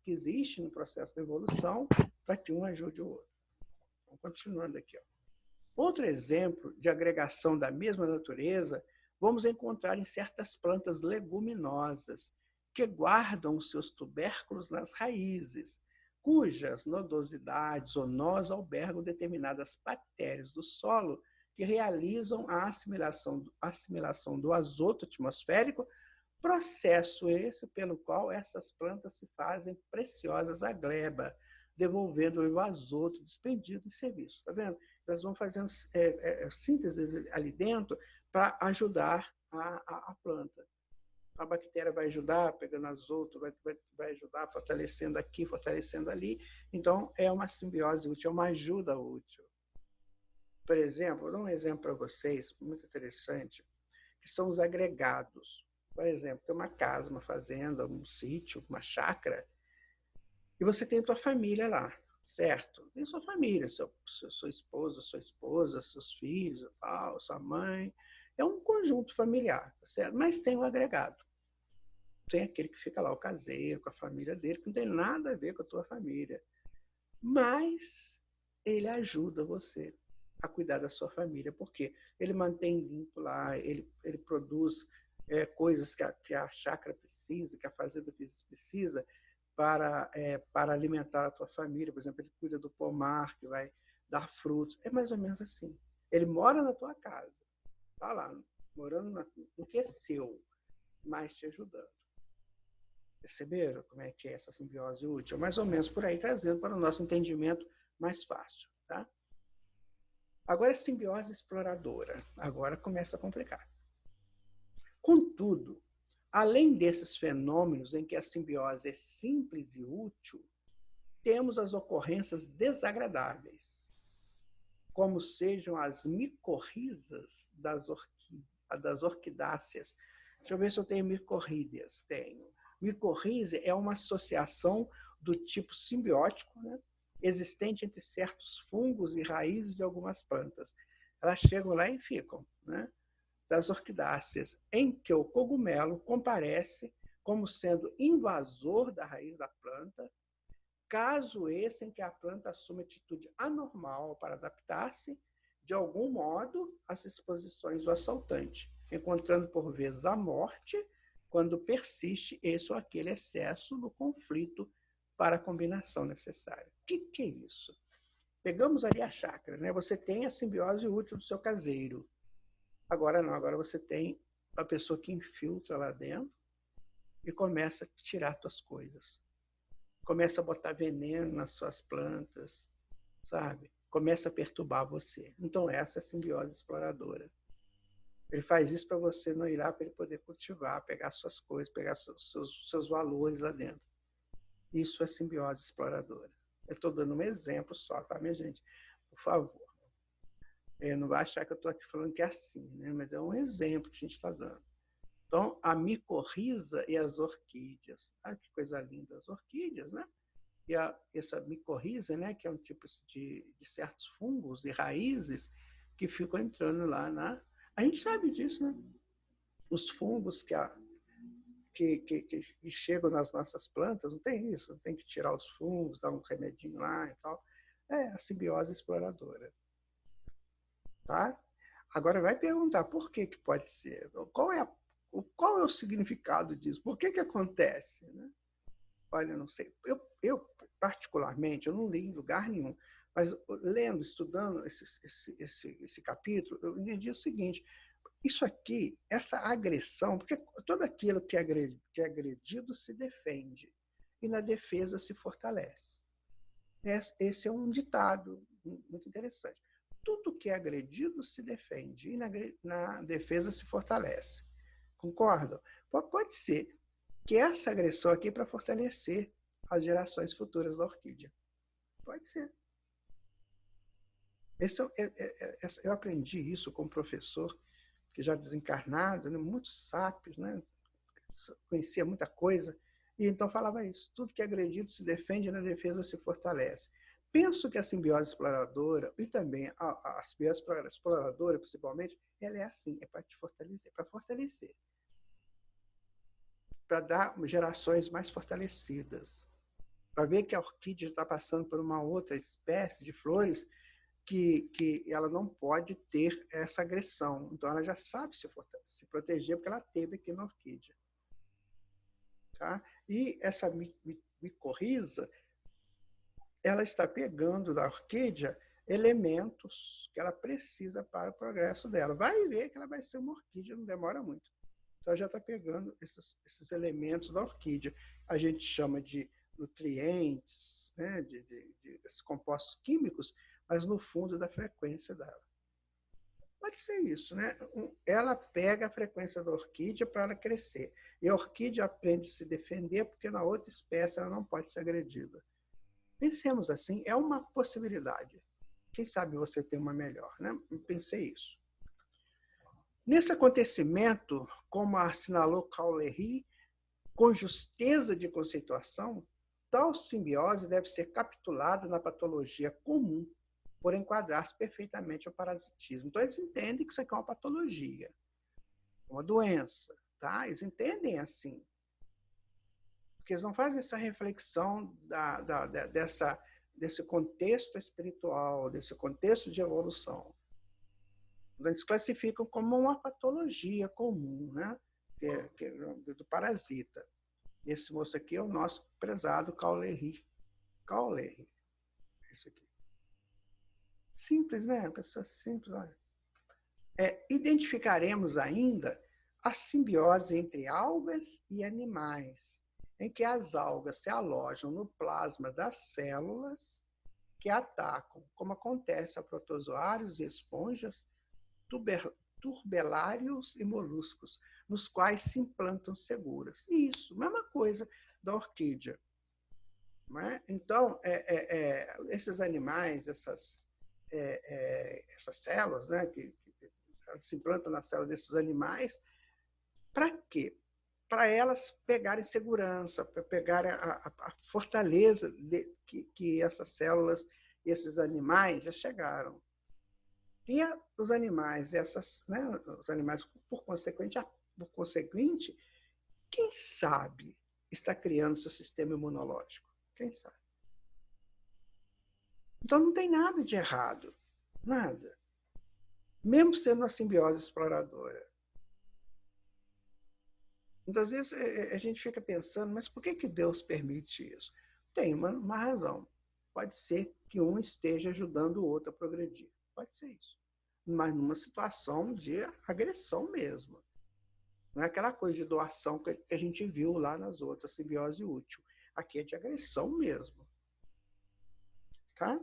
A: existe no processo da evolução para que um ajude o outro. Então, continuando aqui. Ó. Outro exemplo de agregação da mesma natureza vamos encontrar em certas plantas leguminosas, que guardam os seus tubérculos nas raízes, cujas nodosidades ou nós albergam determinadas bactérias do solo que realizam a assimilação do azoto atmosférico, processo esse pelo qual essas plantas se fazem preciosas à gleba, devolvendo o azoto despendido em serviço. Está vendo? Elas vão fazendo síntese ali dentro para ajudar a planta. A bactéria vai ajudar, pegando azoto, vai ajudar, fortalecendo aqui, fortalecendo ali. Então, é uma simbiose útil, é uma ajuda útil. Por exemplo, vou dar um exemplo para vocês, muito interessante, que são os agregados. Por exemplo, tem uma casa, uma fazenda, um sítio, uma chácara, e você tem a tua família lá, certo? Tem sua família, sua esposa, seus filhos, sua mãe. É um conjunto familiar, certo? Mas tem o agregado. Tem aquele que fica lá, o caseiro, com a família dele, que não tem nada a ver com a tua família. Mas ele ajuda você a cuidar da sua família, porque ele mantém limpo lá, ele produz coisas que a chácara precisa, que a fazenda precisa, para alimentar a tua família. Por exemplo, ele cuida do pomar, que vai dar frutos. É mais ou menos assim. Ele mora na tua casa, está lá, morando no que é seu, mas te ajudando. Perceberam como é que é essa simbiose útil? Mais ou menos por aí, trazendo para o nosso entendimento mais fácil. Tá? Agora, a simbiose exploradora. Agora começa a complicar. Contudo, além desses fenômenos em que a simbiose é simples e útil, temos as ocorrências desagradáveis, como sejam as micorrizas das orquidáceas. Deixa eu ver se eu tenho micorrídeas. Tenho. Micorriza é uma associação do tipo simbiótico, né, existente entre certos fungos e raízes de algumas plantas. Elas chegam lá e ficam, né? Das orquidáceas, em que o cogumelo comparece como sendo invasor da raiz da planta, caso esse em que a planta assume atitude anormal para adaptar-se, de algum modo, às exposições do assaltante, encontrando por vezes a morte, quando persiste esse ou aquele excesso no conflito para a combinação necessária. O que é isso? Pegamos ali a chácara, né? Você tem a simbiose útil do seu caseiro. Agora não, agora você tem a pessoa que infiltra lá dentro e começa a tirar suas coisas. Começa a botar veneno nas suas plantas, sabe? Começa a perturbar você. Então, essa é a simbiose exploradora. Ele faz isso para você não ir lá, para ele poder cultivar, pegar suas coisas, pegar seus valores lá dentro. Isso é simbiose exploradora. Eu estou dando um exemplo só, tá, minha gente? Por favor. Não vai achar que eu estou aqui falando que é assim, né? Mas é um exemplo que a gente está dando. Então, a micorriza e as orquídeas. Ah, que coisa linda, as orquídeas, né? E essa micorriza, né, que é um tipo de certos fungos e raízes que ficam entrando lá na... A gente sabe disso, né? Os fungos que chegam nas nossas plantas, não tem isso, tem que tirar os fungos, dar um remedinho lá e tal. É a simbiose exploradora. Tá? Agora vai perguntar por que pode ser, qual é o significado disso, por que acontece, né? Olha, eu não sei, eu particularmente, eu não li em lugar nenhum, mas lendo, estudando esse capítulo, eu entendi o seguinte: isso aqui, essa agressão, porque todo aquilo que é agredido se defende, e na defesa se fortalece. Esse é um ditado muito interessante. Tudo que é agredido se defende, e na defesa se fortalece. Concordam? Pode ser que essa agressão aqui é para fortalecer as gerações futuras da orquídea. Pode ser. Eu aprendi isso com um professor que já desencarnado, né, muito sábio, né, conhecia muita coisa, e então falava isso. Tudo que é agredido se defende e na defesa se fortalece. Penso que a simbiose exploradora, e também a simbiose exploradora, principalmente, ela é assim, é para te fortalecer, para dar gerações mais fortalecidas, para ver que a orquídea está passando por uma outra espécie de flores que ela não pode ter essa agressão. Então, ela já sabe se proteger, porque ela teve aqui na orquídea. Tá? E essa micorriza, ela está pegando da orquídea elementos que ela precisa para o progresso dela. Vai ver que ela vai ser uma orquídea, não demora muito. Então, já está pegando esses elementos da orquídea. A gente chama de nutrientes, né, esses compostos químicos, mas no fundo da frequência dela. Pode ser isso, né? Ela pega a frequência da orquídea para ela crescer. E a orquídea aprende a se defender porque na outra espécie ela não pode ser agredida. Pensemos assim, é uma possibilidade. Quem sabe você tem uma melhor, né? Pensei isso. Nesse acontecimento, como assinalou Caulery, com justeza de conceituação, tal simbiose deve ser capitulada na patologia comum, por enquadrar-se perfeitamente ao parasitismo. Então, eles entendem que isso aqui é uma patologia, uma doença. Tá? Eles entendem assim. Porque eles não fazem essa reflexão desse contexto espiritual, desse contexto de evolução. Eles classificam como uma patologia comum, né? que é do parasita. Esse moço aqui é o nosso prezado Caulery. Caulery. Isso aqui. Simples, né? Pessoa simples. Olha. Identificaremos ainda a simbiose entre algas e animais, em que as algas se alojam no plasma das células que atacam, como acontece a protozoários e esponjas, turbelários e moluscos, nos quais se implantam seguras. Isso, mesma coisa da orquídea. Não é? Então, esses animais, essas células, né, que se implantam na célula desses animais, para quê? Para elas pegarem segurança, para pegarem a fortaleza que essas células, esses animais já chegaram. E os animais, os animais, por consequente, quem sabe está criando seu sistema imunológico? Quem sabe? Então não tem nada de errado, nada. Mesmo sendo uma simbiose exploradora. Então, às vezes, a gente fica pensando, mas por que Deus permite isso? Tem uma razão. Pode ser que um esteja ajudando o outro a progredir. Pode ser isso. Mas numa situação de agressão mesmo. Não é aquela coisa de doação que a gente viu lá nas outras, simbiose útil. Aqui é de agressão mesmo. Tá?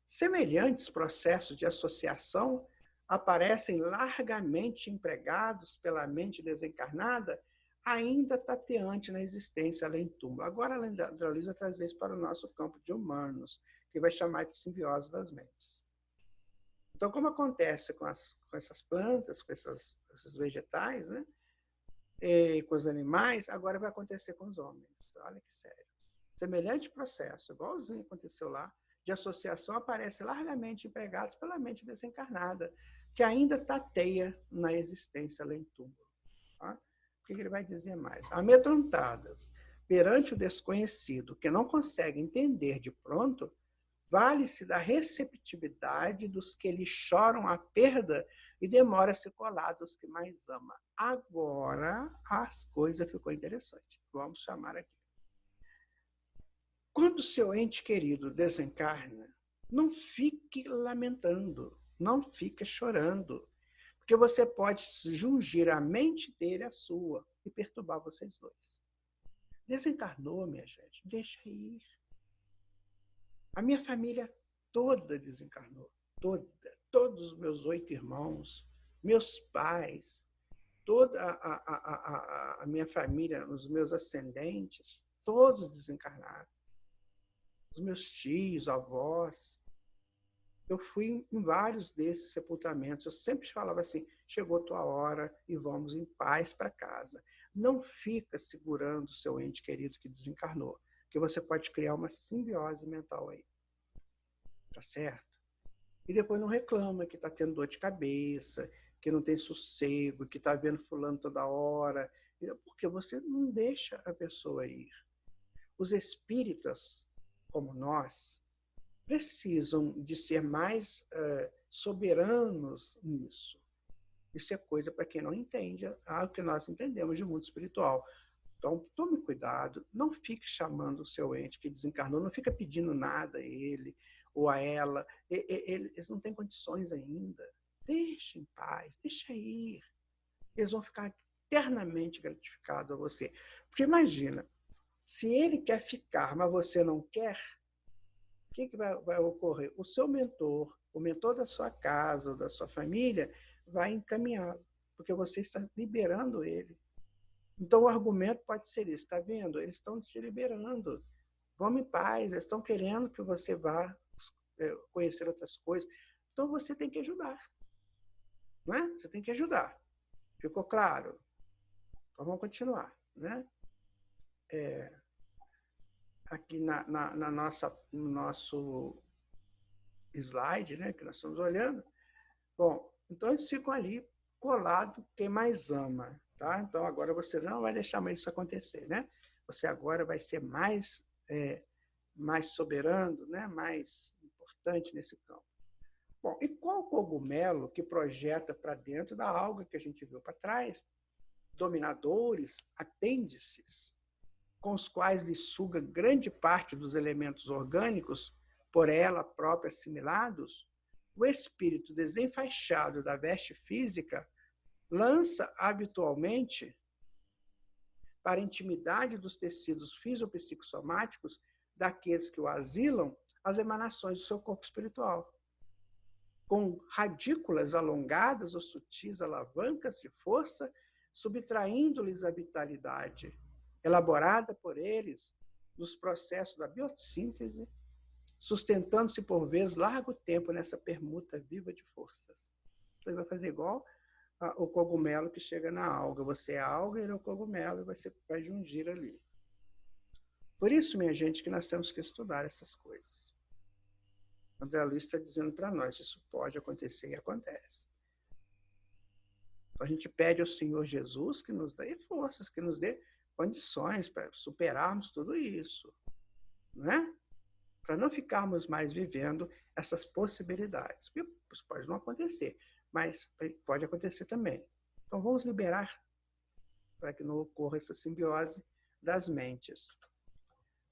A: Semelhantes processos de associação aparecem largamente empregados pela mente desencarnada, ainda tateante na existência além-túmulo. Agora, a André Luiz vai trazer isso para o nosso campo de humanos, que vai chamar de simbiose das mentes. Então, como acontece com essas plantas, com esses vegetais, né? E com os animais, agora vai acontecer com os homens. Olha que sério. Semelhante processo, igualzinho aconteceu lá, de associação aparece largamente empregados pela mente desencarnada, que ainda tateia na existência além túmulo. Tá? O que ele vai dizer mais? Amedrontadas perante o desconhecido, que não consegue entender de pronto, vale-se da receptividade dos que lhe choram a perda e demora-se colado os que mais ama. Agora as coisas ficou interessante. Vamos chamar aqui. Quando seu ente querido desencarna, não fique lamentando, não fique chorando, porque você pode jungir a mente dele à sua e perturbar vocês dois. Desencarnou, minha gente, deixa ir. A minha família toda desencarnou, toda. Todos os meus 8 irmãos, meus pais, toda a minha família, os meus ascendentes, todos desencarnaram. Os meus tios, avós. Eu fui em vários desses sepultamentos. Eu sempre falava assim, chegou tua hora e vamos em paz para casa. Não fica segurando o seu ente querido que desencarnou, que você pode criar uma simbiose mental aí. Tá certo? E depois não reclama que está tendo dor de cabeça, que não tem sossego, que está vendo fulano toda hora, porque você não deixa a pessoa ir. Os espíritas, como nós, precisam de ser mais soberanos nisso. Isso é coisa para quem não entende o que nós entendemos de mundo espiritual. Então, tome cuidado, não fique chamando o seu ente que desencarnou, não fica pedindo nada a ele ou a ela. Eles não têm condições ainda. Deixa em paz, deixa ir. Eles vão ficar eternamente gratificados a você. Porque imagina, se ele quer ficar, mas você não quer, o que vai ocorrer? O seu mentor, o mentor da sua casa ou da sua família, vai encaminhá-lo, porque você está liberando ele. Então, o argumento pode ser isso, está vendo? Eles estão te liberando. Vamos em paz, eles estão querendo que você vá conhecer outras coisas. Então, você tem que ajudar. Não é? Você tem que ajudar. Ficou claro? Então, vamos continuar. Né? Aqui no nosso slide, né, que nós estamos olhando. Bom, então eles ficam ali colados quem mais ama. Tá? Então, agora você não vai deixar mais isso acontecer. Né? Você agora vai ser mais soberano, né? Mais importante nesse campo. Bom, e qual cogumelo que projeta para dentro da alga que a gente viu para trás? Dominadores, apêndices, com os quais lhe suga grande parte dos elementos orgânicos, por ela própria assimilados, o espírito desenfaixado da veste física lança habitualmente para a intimidade dos tecidos fisiopsicossomáticos daqueles que o asilam as emanações do seu corpo espiritual. Com radículas alongadas ou sutis alavancas de força, subtraindo-lhes a vitalidade, elaborada por eles nos processos da biossíntese, sustentando-se por vezes largo tempo nessa permuta viva de forças. Então, ele vai fazer igual o cogumelo que chega na alga. Você é a alga, ele é o cogumelo, e você vai jungir ali. Por isso, minha gente, que nós temos que estudar essas coisas. André Luiz está dizendo para nós, isso pode acontecer e acontece. Então, a gente pede ao Senhor Jesus que nos dê forças, que nos dê condições para superarmos tudo isso. Não é? Para não ficarmos mais vivendo essas possibilidades. Isso pode não acontecer, mas pode acontecer também. Então, vamos liberar para que não ocorra essa simbiose das mentes.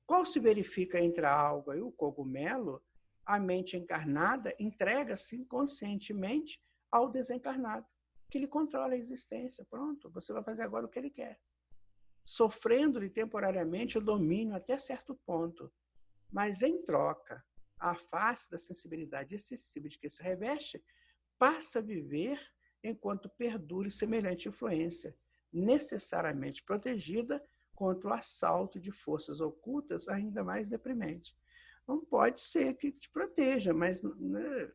A: Qual se verifica entre a alga e o cogumelo? A mente encarnada entrega-se inconscientemente ao desencarnado, que lhe controla a existência. Pronto, você vai fazer agora o que ele quer. Sofrendo-lhe temporariamente o domínio até certo ponto. Mas, em troca, a face da sensibilidade excessiva de que se reveste passa a viver enquanto perdure semelhante influência, necessariamente protegida contra o assalto de forças ocultas ainda mais deprimente. Não pode ser que te proteja, mas né,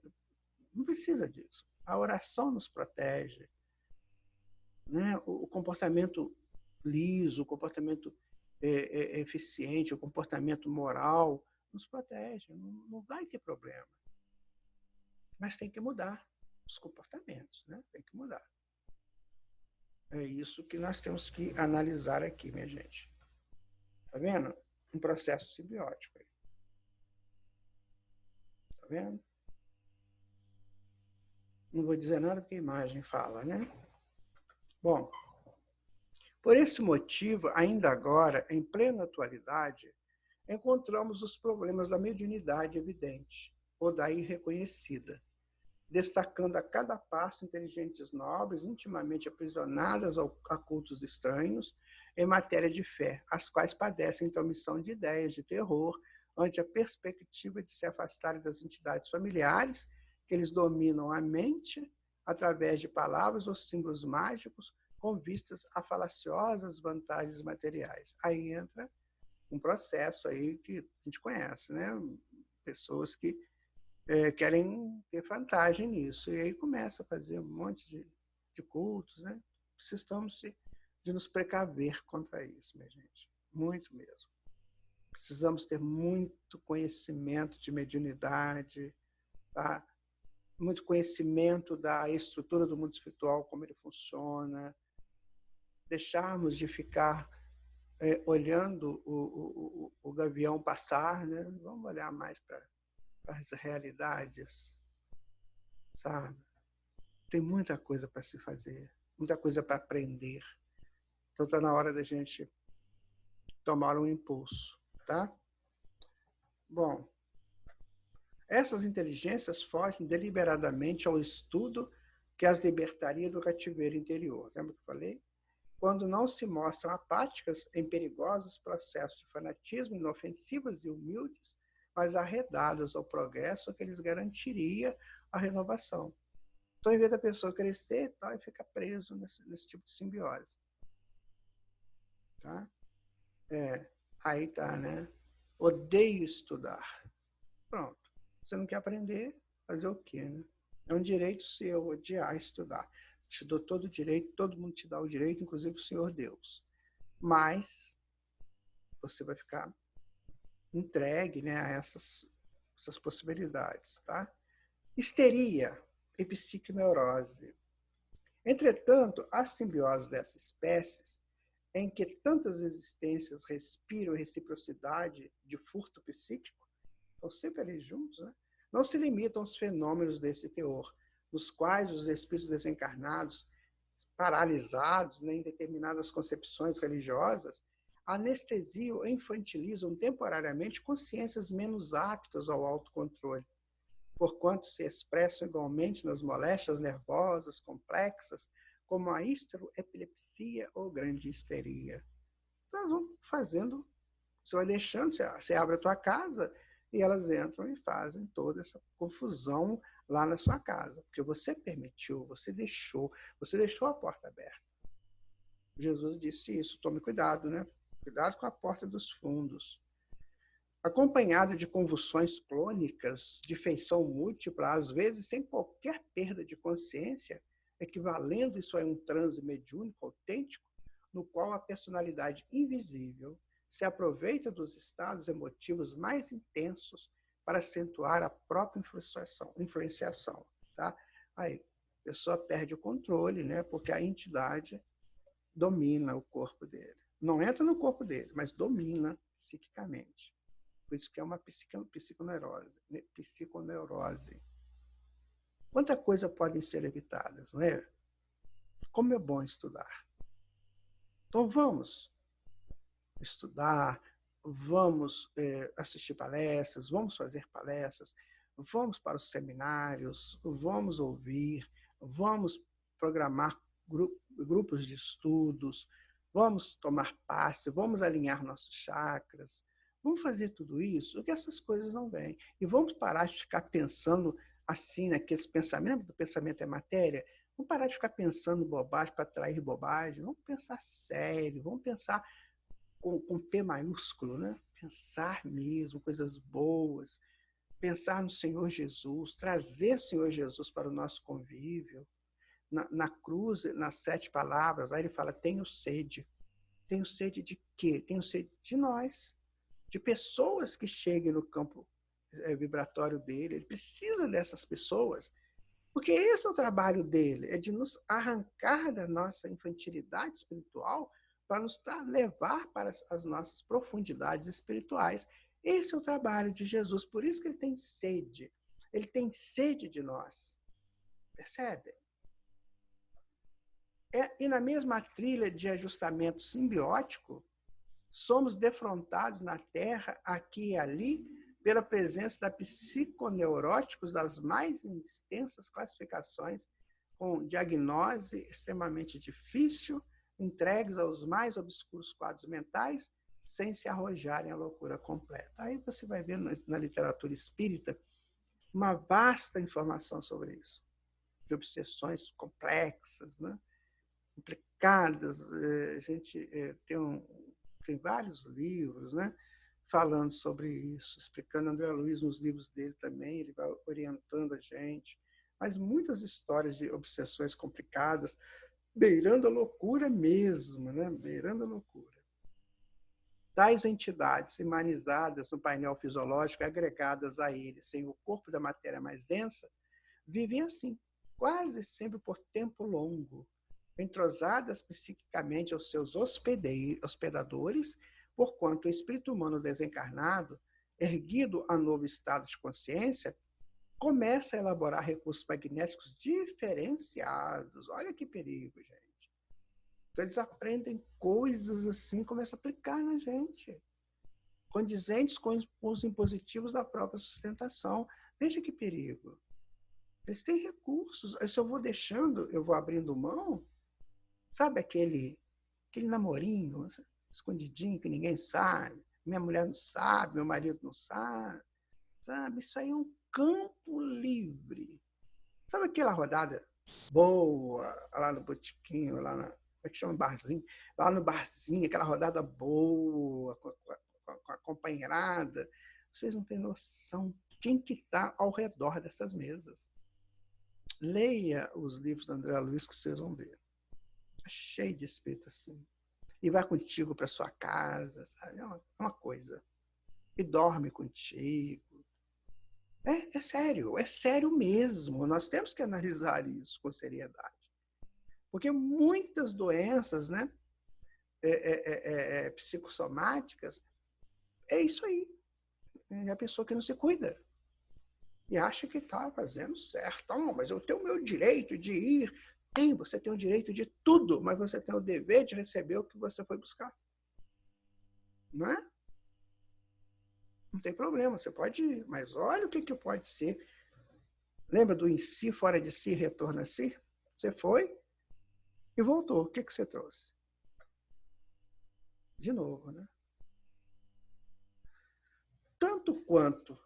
A: Não precisa disso. A oração nos protege, né? O comportamento liso, o comportamento eficiente, o comportamento moral nos protege. Não vai ter problema. Mas tem que mudar os comportamentos, né? Tem que mudar. É isso que nós temos que analisar aqui, minha gente. Tá vendo? Um processo simbiótico. Tá vendo? Não vou dizer nada porque a imagem fala, né? Bom, por esse motivo, ainda agora, em plena atualidade, encontramos os problemas da mediunidade evidente, ou da irreconhecida, destacando a cada passo inteligentes nobres, intimamente aprisionadas a cultos estranhos, em matéria de fé, as quais padecem intromissão de ideias de terror ante a perspectiva de se afastarem das entidades familiares, que eles dominam a mente através de palavras ou símbolos mágicos com vistas a falaciosas vantagens materiais. Aí entra um processo aí que a gente conhece, né? Pessoas que querem ter vantagem nisso. E aí começa a fazer um monte de cultos, né? Precisamos de nos precaver contra isso, minha gente. Muito mesmo. Precisamos ter muito conhecimento de mediunidade, tá? Muito conhecimento da estrutura do mundo espiritual, como ele funciona, deixarmos de ficar olhando o gavião passar, né? Vamos olhar mais para as realidades, sabe? Tem muita coisa para se fazer, muita coisa para aprender. Então está na hora da gente tomar um impulso, tá? Bom, essas inteligências fogem deliberadamente ao estudo que as libertaria do cativeiro interior. Lembra que eu falei? Quando não se mostram apáticas em perigosos processos de fanatismo, inofensivas e humildes, mas arredadas ao progresso que lhes garantiria a renovação. Então, em vez da pessoa crescer, tal, e fica preso nesse tipo de simbiose. Tá? Aí tá, né? Odeio estudar. Pronto. Você não quer aprender, fazer o quê, né? É um direito seu odiar estudar. Te dou todo o direito, todo mundo te dá o direito, inclusive o Senhor Deus. Mas você vai ficar entregue, né, a essas possibilidades, tá? Histeria e psiconeurose. Entretanto, a simbiose dessas espécies, em que tantas existências respiram reciprocidade de furto psíquico, estão sempre ali juntos, né? Não se limitam aos fenômenos desse teor, nos quais os espíritos desencarnados, paralisados, né, em determinadas concepções religiosas, anestesiam ou infantilizam temporariamente consciências menos aptas ao autocontrole, porquanto se expressam igualmente nas moléstias nervosas complexas, como a histeroepilepsia ou grande histeria. Então, nós vamos fazendo, você vai deixando, você abre a tua casa e elas entram e fazem toda essa confusão lá na sua casa, porque você permitiu, você deixou a porta aberta. Jesus disse isso, tome cuidado, né? Cuidado com a porta dos fundos. Acompanhado de convulsões clônicas, de feição múltipla, às vezes sem qualquer perda de consciência, equivalendo isso a um transe mediúnico autêntico, no qual a personalidade invisível se aproveita dos estados emotivos mais intensos para acentuar a própria influenciação. Tá? Aí, a pessoa perde o controle, né? Porque a entidade domina o corpo dele. Não entra no corpo dele, mas domina psiquicamente. Por isso que é uma psiconeurose. Psiconeurose. Quanta coisa podem ser evitadas, não é? Como é bom estudar. Então vamos estudar, vamos assistir palestras, vamos fazer palestras, vamos para os seminários, vamos ouvir, vamos programar grupos de estudos, vamos tomar passe, vamos alinhar nossos chakras, vamos fazer tudo isso, porque essas coisas não vêm. E vamos parar de ficar pensando assim, naqueles pensamentos, do pensamento é matéria, vamos parar de ficar pensando bobagem para atrair bobagem, vamos pensar sério, vamos pensar com P maiúsculo, né? Pensar mesmo, coisas boas, pensar no Senhor Jesus, trazer o Senhor Jesus para o nosso convívio. Na cruz, nas 7 palavras, aí ele fala, tenho sede. Tenho sede de quê? Tenho sede de nós, de pessoas que cheguem no campo vibratório dele. Ele precisa dessas pessoas, porque esse é o trabalho dele, é de nos arrancar da nossa infantilidade espiritual para nos levar para as nossas profundidades espirituais. Esse é o trabalho de Jesus, por isso que ele tem sede. Ele tem sede de nós. Percebe? E na mesma trilha de ajustamento simbiótico, somos defrontados na Terra, aqui e ali, pela presença da psiconeuróticos das mais extensas classificações, com diagnose extremamente difícil, entregues aos mais obscuros quadros mentais, sem se arrojarem à loucura completa. Aí você vai ver na literatura espírita uma vasta informação sobre isso, de obsessões complexas, né? Complicadas. A gente tem vários livros, né, falando sobre isso, explicando. André Luiz, nos livros dele também, ele vai orientando a gente. Mas muitas histórias de obsessões complicadas, beirando a loucura mesmo, né? Beirando a loucura. Tais entidades humanizadas no painel fisiológico, agregadas a ele, sem o corpo da matéria mais densa, vivem assim, quase sempre por tempo longo, entrosadas psiquicamente aos seus hospedadores, porquanto o espírito humano desencarnado, erguido a novo estado de consciência, começa a elaborar recursos magnéticos diferenciados. Olha que perigo, gente. Então, eles aprendem coisas assim, começam a aplicar na gente, condizentes com os impositivos da própria sustentação. Veja que perigo. Eles têm recursos. Se eu vou deixando, eu vou abrindo mão, sabe aquele namorinho escondidinho que ninguém sabe, minha mulher não sabe, meu marido não sabe, isso aí é um campo livre. Sabe aquela rodada boa lá no botiquinho, lá como é que chama? Barzinho? Lá no barzinho, aquela rodada boa, com a companheirada. Vocês não têm noção quem que está ao redor dessas mesas. Leia os livros do André Luiz que vocês vão ver. Está cheio de espírito assim. E vai contigo para sua casa, sabe? É uma coisa. E dorme contigo. É sério mesmo. Nós temos que analisar isso com seriedade. Porque muitas doenças, né, psicossomáticas, é isso aí. É a pessoa que não se cuida. E acha que está fazendo certo. Não, mas eu tenho o meu direito de ir. Você tem o direito de tudo, mas você tem o dever de receber o que você foi buscar. Não é? Não tem problema, você pode ir, mas olha o que pode ser. Lembra do em si, fora de si, retorno a si? Você foi e voltou. O que você trouxe? De novo, né? Tanto quanto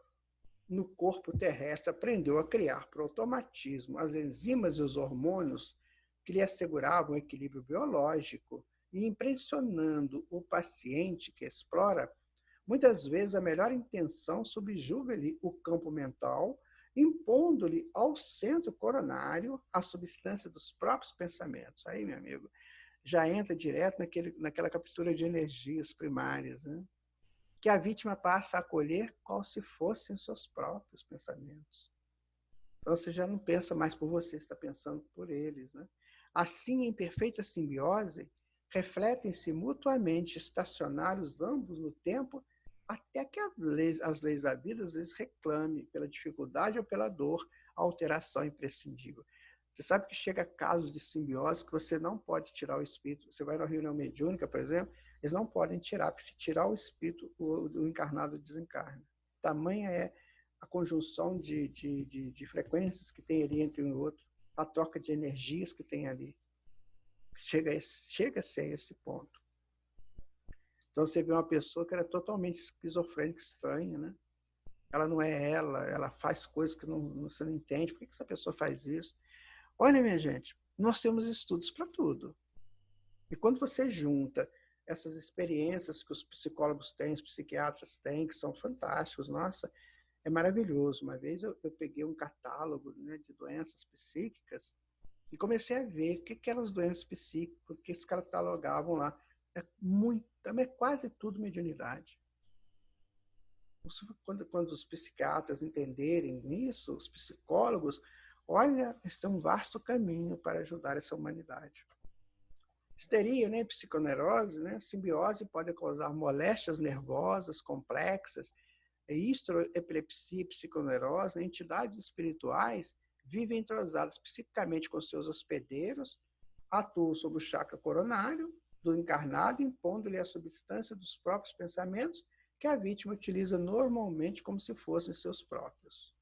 A: no corpo terrestre aprendeu a criar por automatismo as enzimas e os hormônios que lhe asseguravam o equilíbrio biológico e impressionando o paciente que explora, muitas vezes a melhor intenção subjuga-lhe o campo mental, impondo-lhe ao centro coronário a substância dos próprios pensamentos. Aí, meu amigo, já entra direto naquela captura de energias primárias, né? Que a vítima passa a acolher qual se fossem seus próprios pensamentos. Então, você já não pensa mais por você, você está pensando por eles, né? Assim, em perfeita simbiose, refletem-se mutuamente estacionários ambos no tempo, até que as leis da vida lhes reclamem, pela dificuldade ou pela dor, a alteração imprescindível. Você sabe que chega casos de simbiose que você não pode tirar o espírito. Você vai na reunião mediúnica, por exemplo, eles não podem tirar, porque se tirar o espírito, o encarnado desencarna. Tamanha é a conjunção de frequências que tem ali entre um e outro, a troca de energias que tem ali. Chega-se a esse ponto. Então, você vê uma pessoa que era totalmente esquizofrênica, estranha, né? Ela não é ela faz coisas que você não entende. Por que essa pessoa faz isso? Olha, minha gente, nós temos estudos para tudo. E quando você junta essas experiências que os psicólogos têm, os psiquiatras têm, que são fantásticos, nossa, É maravilhoso. Uma vez eu peguei um catálogo, né, de doenças psíquicas e comecei a ver o que eram as doenças psíquicas que eles catalogavam lá. É quase tudo mediunidade. Quando os psiquiatras entenderem isso, os psicólogos, olha, eles têm um vasto caminho para ajudar essa humanidade. Histeria, né, psiconeurose, né, simbiose pode causar moléstias nervosas complexas, epilepsia, psiconeurose, né, entidades espirituais vivem entrosadas psiquicamente com seus hospedeiros, atuam sobre o chakra coronário do encarnado, impondo-lhe a substância dos próprios pensamentos que a vítima utiliza normalmente como se fossem seus próprios.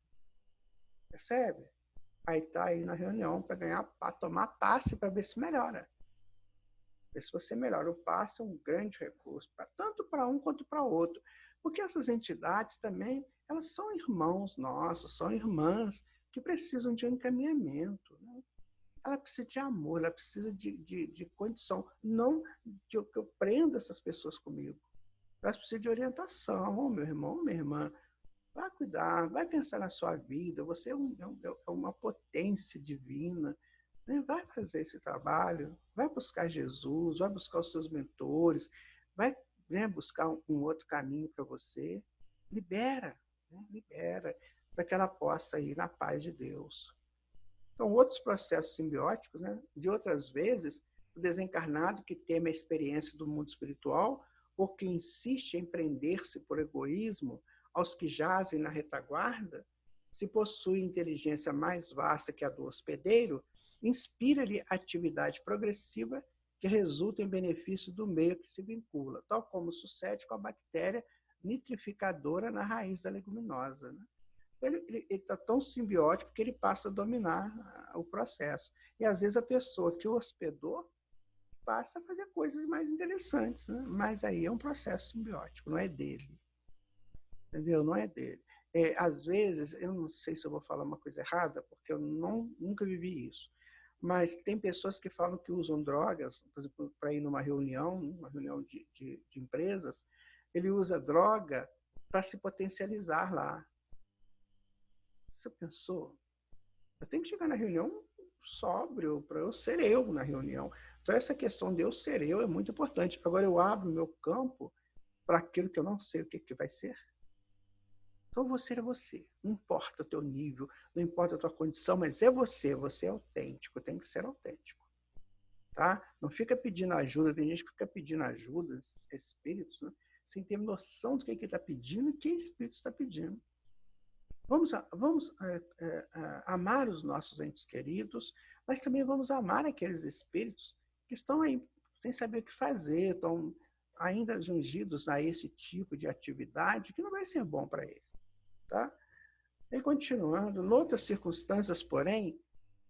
A: Percebe? Aí está aí na reunião para tomar passe para ver se melhora. Ver se você melhora. O passe é um grande recurso, tanto para um quanto para outro. Porque essas entidades também, elas são irmãos nossos, são irmãs que precisam de um encaminhamento. Né? Ela precisa de amor, ela precisa de condição. Não que eu prenda essas pessoas comigo. Elas precisam de orientação. Oh, meu irmão, minha irmã, vai cuidar, vai pensar na sua vida. Você é uma potência divina. Né? Vai fazer esse trabalho, vai buscar Jesus, vai buscar os seus mentores, vai, né, buscar um outro caminho para você. Libera, né? Libera, para que ela possa ir na paz de Deus. Então, outros processos simbióticos, né? De outras vezes, o desencarnado que teme a experiência do mundo espiritual ou que insiste em prender-se por egoísmo aos que jazem na retaguarda, se possui inteligência mais vasta que a do hospedeiro, inspira-lhe atividade progressiva que resulta em benefício do meio que se vincula, tal como sucede com a bactéria nitrificadora na raiz da leguminosa. Né? Ele está tão simbiótico que ele passa a dominar o processo. E, às vezes, a pessoa que o hospedou passa a fazer coisas mais interessantes. Né? Mas aí é um processo simbiótico, não é dele. Entendeu? Não é dele. Às vezes, eu não sei se eu vou falar uma coisa errada, porque eu nunca vivi isso, mas tem pessoas que falam que usam drogas, por exemplo, para ir numa reunião de empresas, ele usa droga para se potencializar lá. Você pensou? Eu tenho que chegar na reunião sóbrio, para eu ser eu na reunião. Então, essa questão de eu ser eu é muito importante. Agora, eu abro o meu campo para aquilo que eu não sei o que vai ser. Então, você é você. Não importa o teu nível, não importa a tua condição, mas é você. Você é autêntico, tem que ser autêntico. Tá? Não fica pedindo ajuda. Tem gente que fica pedindo ajuda, espíritos, né? Sem ter noção do que ele está pedindo e que espírito está pedindo. Vamos amar os nossos entes queridos, mas também vamos amar aqueles espíritos que estão aí sem saber o que fazer, estão ainda jungidos a esse tipo de atividade que não vai ser bom para ele. Tá? E continuando, noutras circunstâncias, porém,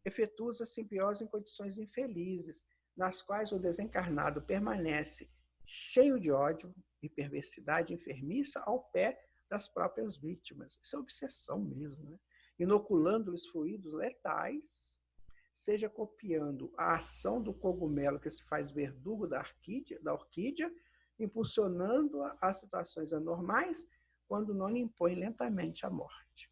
A: efetua-se a simbiose em condições infelizes, nas quais o desencarnado permanece cheio de ódio e perversidade enfermiça ao pé das próprias vítimas. Isso é obsessão mesmo, né? Inoculando-lhes fluidos letais, seja copiando a ação do cogumelo que se faz verdugo da orquídea, impulsionando-a a situações anormais, quando não lhe impõe lentamente a morte.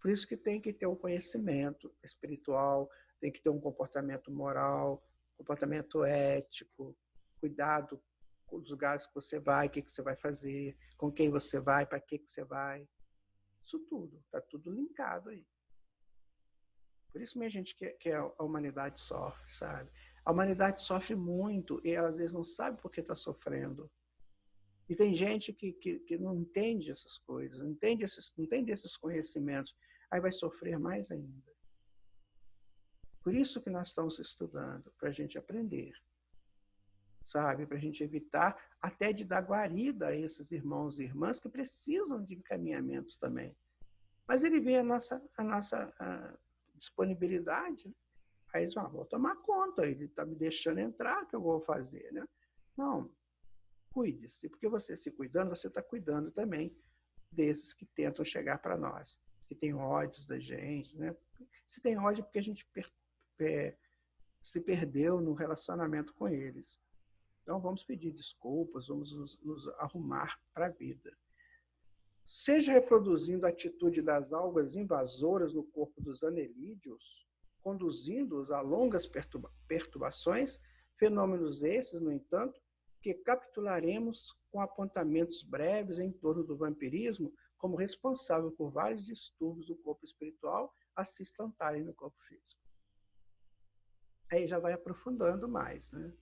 A: Por isso que tem que ter um conhecimento espiritual, tem que ter um comportamento moral, comportamento ético, cuidado com os lugares que você vai, o que você vai fazer, com quem você vai, para que você vai. Isso tudo, está tudo linkado aí. Por isso, minha gente, que a humanidade sofre, sabe? A humanidade sofre muito e ela, às vezes, não sabe por que está sofrendo. E tem gente que não entende essas coisas, não entende esses conhecimentos, aí vai sofrer mais ainda. Por isso que nós estamos estudando, para a gente aprender, sabe? Para a gente evitar até de dar guarida a esses irmãos e irmãs que precisam de encaminhamentos também. Mas ele vê a nossa disponibilidade, aí eles vão, vou tomar conta, ele está me deixando entrar, o que eu vou fazer, né? Não, cuide-se, porque você se cuidando, você está cuidando também desses que tentam chegar para nós, que tem ódios da gente, né? Se tem ódio é porque a gente se perdeu no relacionamento com eles. Então, vamos pedir desculpas, vamos nos arrumar para a vida. seja reproduzindo a atitude das algas invasoras no corpo dos anelídeos, conduzindo-os a longas perturbações, fenômenos esses, no entanto, que capitularemos com apontamentos breves em torno do vampirismo como responsável por vários distúrbios do corpo espiritual a se estantarem no corpo físico. Aí já vai aprofundando mais, né?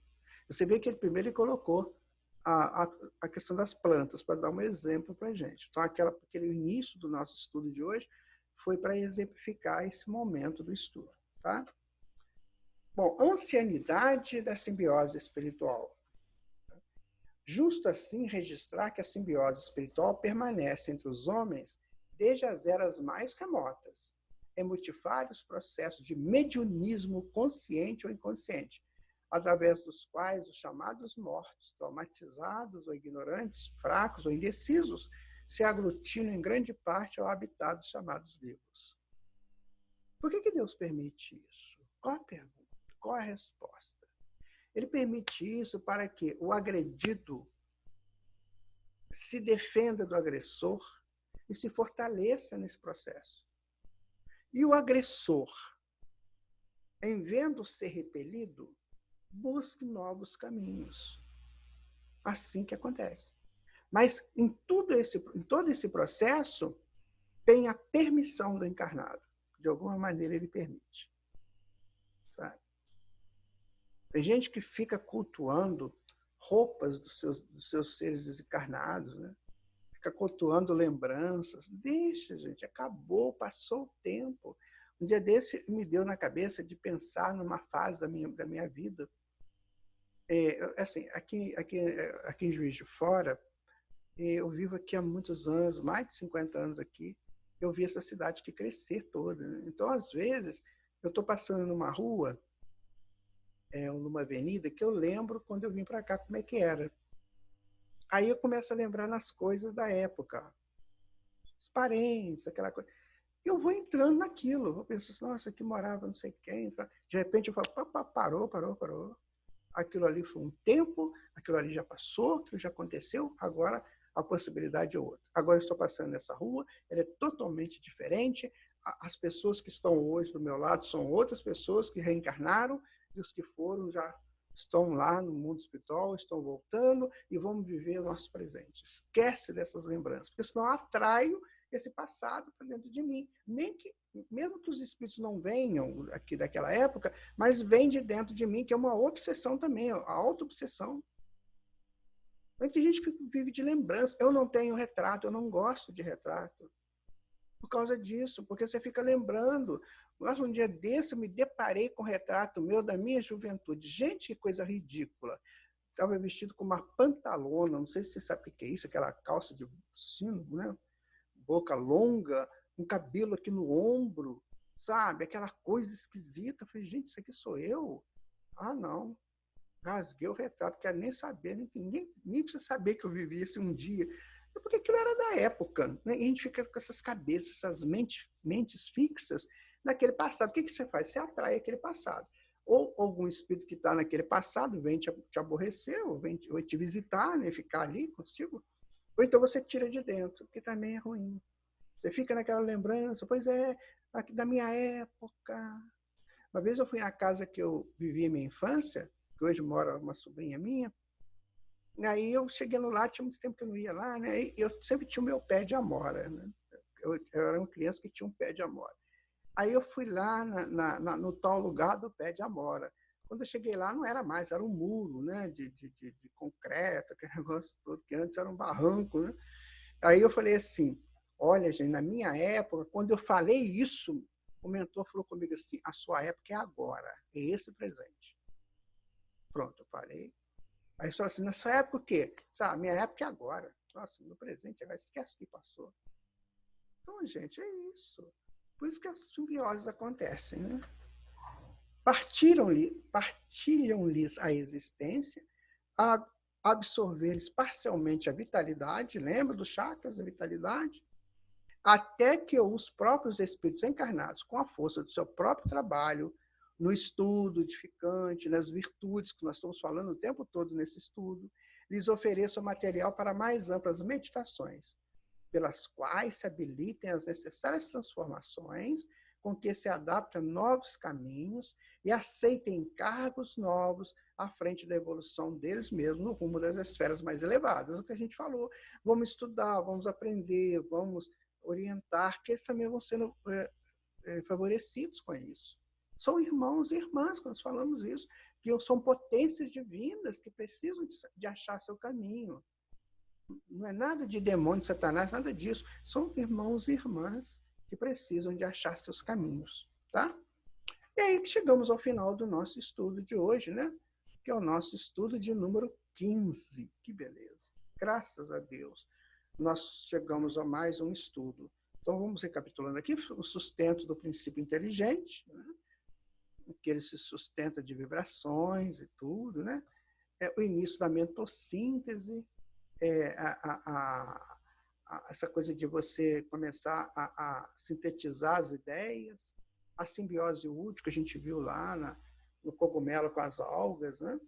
A: Você vê que ele primeiro colocou a questão das plantas, para dar um exemplo para a gente. Então, aquele início do nosso estudo de hoje foi para exemplificar esse momento do estudo. Tá? Bom, ancianidade da simbiose espiritual. Justo assim registrar que a simbiose espiritual permanece entre os homens desde as eras mais remotas, em multifários processos de mediunismo consciente ou inconsciente, através dos quais os chamados mortos, traumatizados ou ignorantes, fracos ou indecisos, se aglutinam em grande parte ao habitat dos chamados vivos. Por que Deus permite isso? Qual a pergunta? Qual a resposta? Ele permite isso para que o agredido se defenda do agressor e se fortaleça nesse processo. E o agressor, em vendo ser repelido, busque novos caminhos. Assim que acontece. Mas em todo esse processo, tem a permissão do encarnado. De alguma maneira ele permite. Sabe? Tem gente que fica cultuando roupas dos seus seres desencarnados, né? Fica cultuando lembranças. Deixa, gente, acabou, passou o tempo. Um dia desse me deu na cabeça de pensar numa fase da minha vida. Assim, aqui em Juiz de Fora, eu vivo aqui há muitos anos, mais de 50 anos aqui. Eu vi essa cidade que crescer toda. Né? Então, às vezes, eu estou passando numa rua, numa avenida, que eu lembro quando eu vim para cá como é que era. Aí eu começo a lembrar nas coisas da época. Os parentes, aquela coisa. E eu vou entrando naquilo. Vou pensando assim, nossa, aqui morava não sei quem. De repente eu falo, parou. Aquilo ali foi um tempo, aquilo ali já passou, aquilo já aconteceu, agora a possibilidade é outra. Agora eu estou passando nessa rua, ela é totalmente diferente. As pessoas que estão hoje do meu lado são outras pessoas que reencarnaram, e os que foram já estão lá no mundo espiritual, estão voltando e vamos viver o nosso presente. Esquece dessas lembranças, porque senão eu atraio esse passado para dentro de mim. Mesmo que os espíritos não venham aqui daquela época, mas vem de dentro de mim, que é uma obsessão também, a auto-obsessão. Tem gente que vive de lembrança. Eu não tenho retrato, eu não gosto de retrato. Por causa disso, porque você fica lembrando. Nossa, um dia desse eu me deparei com um retrato meu da minha juventude. Gente, que coisa ridícula. Estava vestido com uma pantalona, não sei se você sabe o que é isso, aquela calça de sino, né? Boca longa, um cabelo aqui no ombro, sabe? Aquela coisa esquisita. Eu falei, gente, isso aqui sou eu? Ah, não. Rasguei o retrato, quero nem saber, nem precisa saber que eu vivi isso um dia. Porque aquilo era da época. Né? E a gente fica com essas cabeças, essas mentes fixas naquele passado. O que você faz? Você atrai aquele passado. Ou algum espírito que está naquele passado vem te aborrecer, ou vem te visitar, né? Ficar ali contigo. Ou então você tira de dentro, que também é ruim. Você fica naquela lembrança, pois é, aqui da minha época. Uma vez eu fui à casa que eu vivi minha infância, que hoje mora uma sobrinha minha, aí eu chegando lá, tinha muito tempo que eu não ia lá, né? E eu sempre tinha o meu pé de amora, né? Eu era uma criança que tinha um pé de amora. Aí eu fui lá no tal lugar do pé de amora. Quando eu cheguei lá, não era mais, era um muro, né? De concreto, aquele negócio todo, que antes era um barranco, né? Aí eu falei assim, olha, gente, na minha época, quando eu falei isso, o mentor falou comigo assim, a sua época é agora, é esse presente. Pronto, eu falei. Aí ele falou assim, na sua época o quê? Sabe, minha época é agora. Nossa, meu presente agora, esquece o que passou. Então, gente, é isso. Por isso que as simbioses acontecem, né? Partilham-lhes a existência, a absorver-lhes parcialmente a vitalidade, lembra dos chakras, a vitalidade? Até que os próprios espíritos encarnados, com a força do seu próprio trabalho, no estudo edificante, nas virtudes que nós estamos falando o tempo todo nesse estudo, lhes ofereçam material para mais amplas meditações, pelas quais se habilitem as necessárias transformações, com que se adaptem a novos caminhos e aceitem encargos novos à frente da evolução deles mesmos no rumo das esferas mais elevadas. O que a gente falou, vamos estudar, vamos aprender, vamos orientar, que eles também vão sendo favorecidos com isso. São irmãos e irmãs, quando nós falamos isso, que são potências divinas que precisam de achar seu caminho. Não é nada de demônio, de Satanás, nada disso. São irmãos e irmãs que precisam de achar seus caminhos, tá? E aí que chegamos ao final do nosso estudo de hoje, né? Que é o nosso estudo de número 15. Que beleza! Graças a Deus, nós chegamos a mais um estudo. Então, vamos recapitulando aqui, o sustento do princípio inteligente, né? Que ele se sustenta de vibrações e tudo, né? O início da mentossíntese, essa coisa de você começar a sintetizar as ideias, a simbiose útil que a gente viu lá no cogumelo com as algas, né?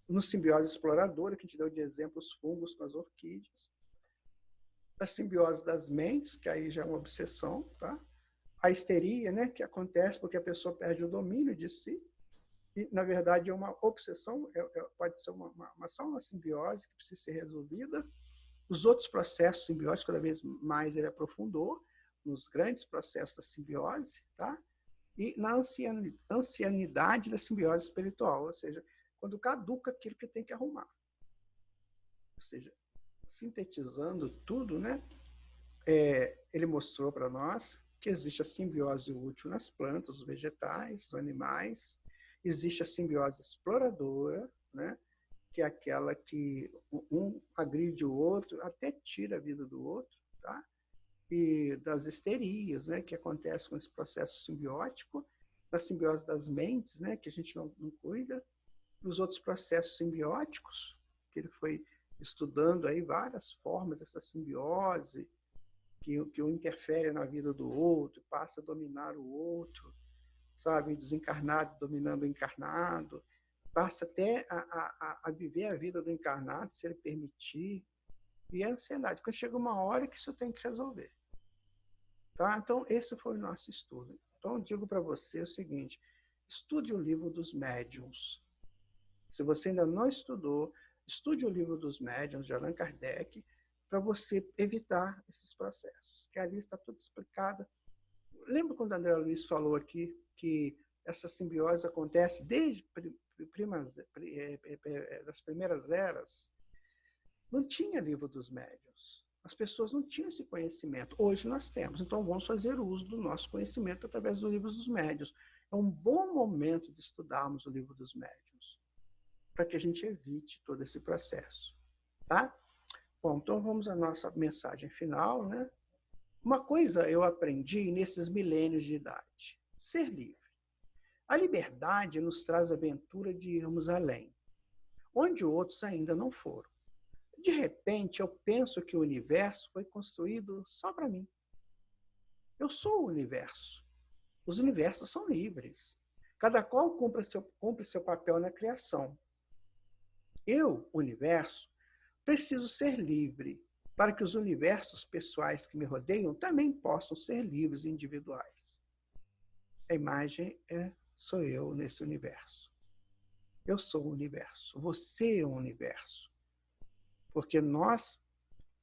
A: No simbiose exploradora, que a gente deu de exemplo os fungos com as orquídeas, a simbiose das mentes, que aí já é uma obsessão, tá? A histeria, né, que acontece porque a pessoa perde o domínio de si, e, na verdade, é uma obsessão, pode ser só uma simbiose que precisa ser resolvida. Os outros processos simbióticos, cada vez mais ele aprofundou, nos grandes processos da simbiose, tá? E na ancianidade da simbiose espiritual, ou seja, quando caduca aquilo que tem que arrumar. Ou seja, sintetizando tudo, né? Ele mostrou para nós que existe a simbiose útil nas plantas, os vegetais, os animais. Existe a simbiose exploradora, né? Que é aquela que um agride o outro, até tira a vida do outro, tá? E das histerias, né? Que acontece com esse processo simbiótico, da simbiose das mentes, né? Que a gente não cuida, dos outros processos simbióticos, que ele foi estudando aí várias formas dessa simbiose, que um interfere na vida do outro, passa a dominar o outro, sabe? Desencarnado dominando o encarnado, passa até a viver a vida do encarnado, se ele permitir, e a ansiedade. Quando chega uma hora que isso tem que resolver. Tá? Então, esse foi o nosso estudo. Então, eu digo para você o seguinte, estude o livro dos médiuns. Se você ainda não estudou, estude o livro dos médiuns de Allan Kardec, para você evitar esses processos, que ali está tudo explicado. Lembra quando o André Luiz falou aqui que essa simbiose acontece desde das primeiras eras? Não tinha livro dos médiuns. As pessoas não tinham esse conhecimento. Hoje nós temos. Então, vamos fazer uso do nosso conhecimento através do livro dos médiuns. É um bom momento de estudarmos o livro dos médiuns, para que a gente evite todo esse processo. Tá? Bom, então vamos à nossa mensagem final, né? Uma coisa eu aprendi nesses milênios de idade: ser livre. A liberdade nos traz a aventura de irmos além, onde outros ainda não foram. De repente, eu penso que o universo foi construído só para mim. Eu sou o universo. Os universos são livres. Cada qual cumpre seu papel na criação. Eu, universo, preciso ser livre para que os universos pessoais que me rodeiam também possam ser livres e individuais. A imagem sou eu nesse universo. Eu sou o universo. Você é o universo. Porque nós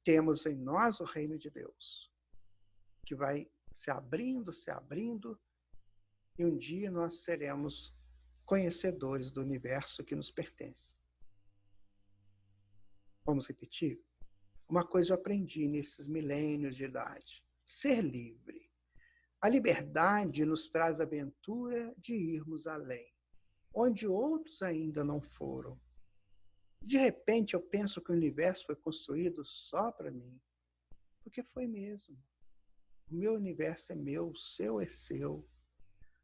A: temos em nós o reino de Deus, que vai se abrindo, e um dia nós seremos conhecedores do universo que nos pertence. Vamos repetir? Uma coisa eu aprendi nesses milênios de idade: ser livre. A liberdade nos traz a aventura de irmos além, onde outros ainda não foram. De repente, eu penso que o universo foi construído só para mim, porque foi mesmo. O meu universo é meu, o seu é seu.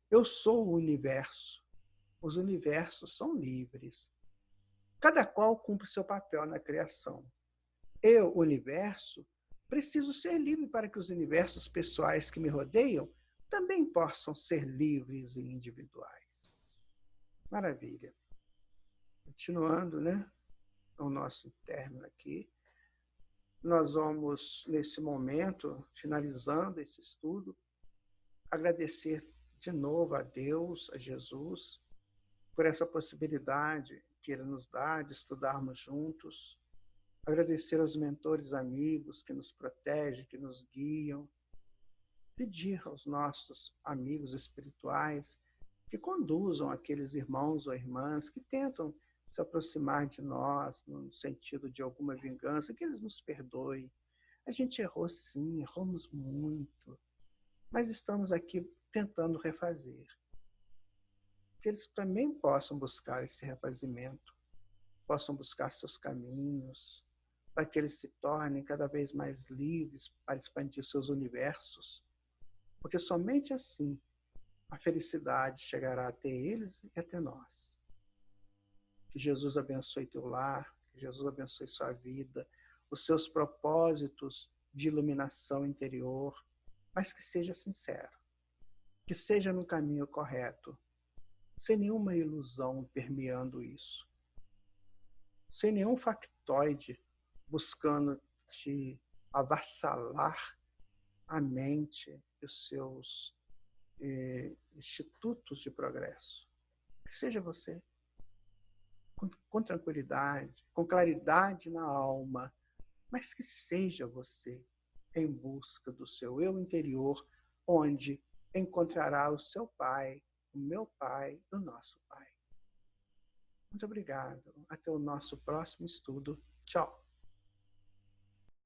A: Eu sou o universo. Os universos são livres. Cada qual cumpre seu papel na criação. Eu, universo, preciso ser livre para que os universos pessoais que me rodeiam também possam ser livres e individuais. Maravilha. Continuando, né? O nosso término aqui. nós vamos, nesse momento, finalizando esse estudo, agradecer de novo a Deus, a Jesus, por essa possibilidade que Ele nos dá de estudarmos juntos. Agradecer aos mentores amigos que nos protegem, que nos guiam. Pedir aos nossos amigos espirituais que conduzam aqueles irmãos ou irmãs que tentam se aproximar de nós no sentido de alguma vingança, que eles nos perdoem. A gente errou sim, erramos muito, mas estamos aqui tentando refazer. Que eles também possam buscar esse refazimento, possam buscar seus caminhos, para que eles se tornem cada vez mais livres para expandir seus universos, porque somente assim a felicidade chegará até eles e até nós. Que Jesus abençoe teu lar, que Jesus abençoe sua vida, os seus propósitos de iluminação interior, mas que seja sincero, que seja no caminho correto, sem nenhuma ilusão permeando isso, sem nenhum factoide buscando te avassalar a mente e os seus institutos de progresso. Que seja você, com tranquilidade, com claridade na alma, mas que seja você em busca do seu eu interior, onde encontrará o seu Pai, o meu Pai, o nosso Pai. Muito obrigado. Até o nosso próximo estudo. Tchau.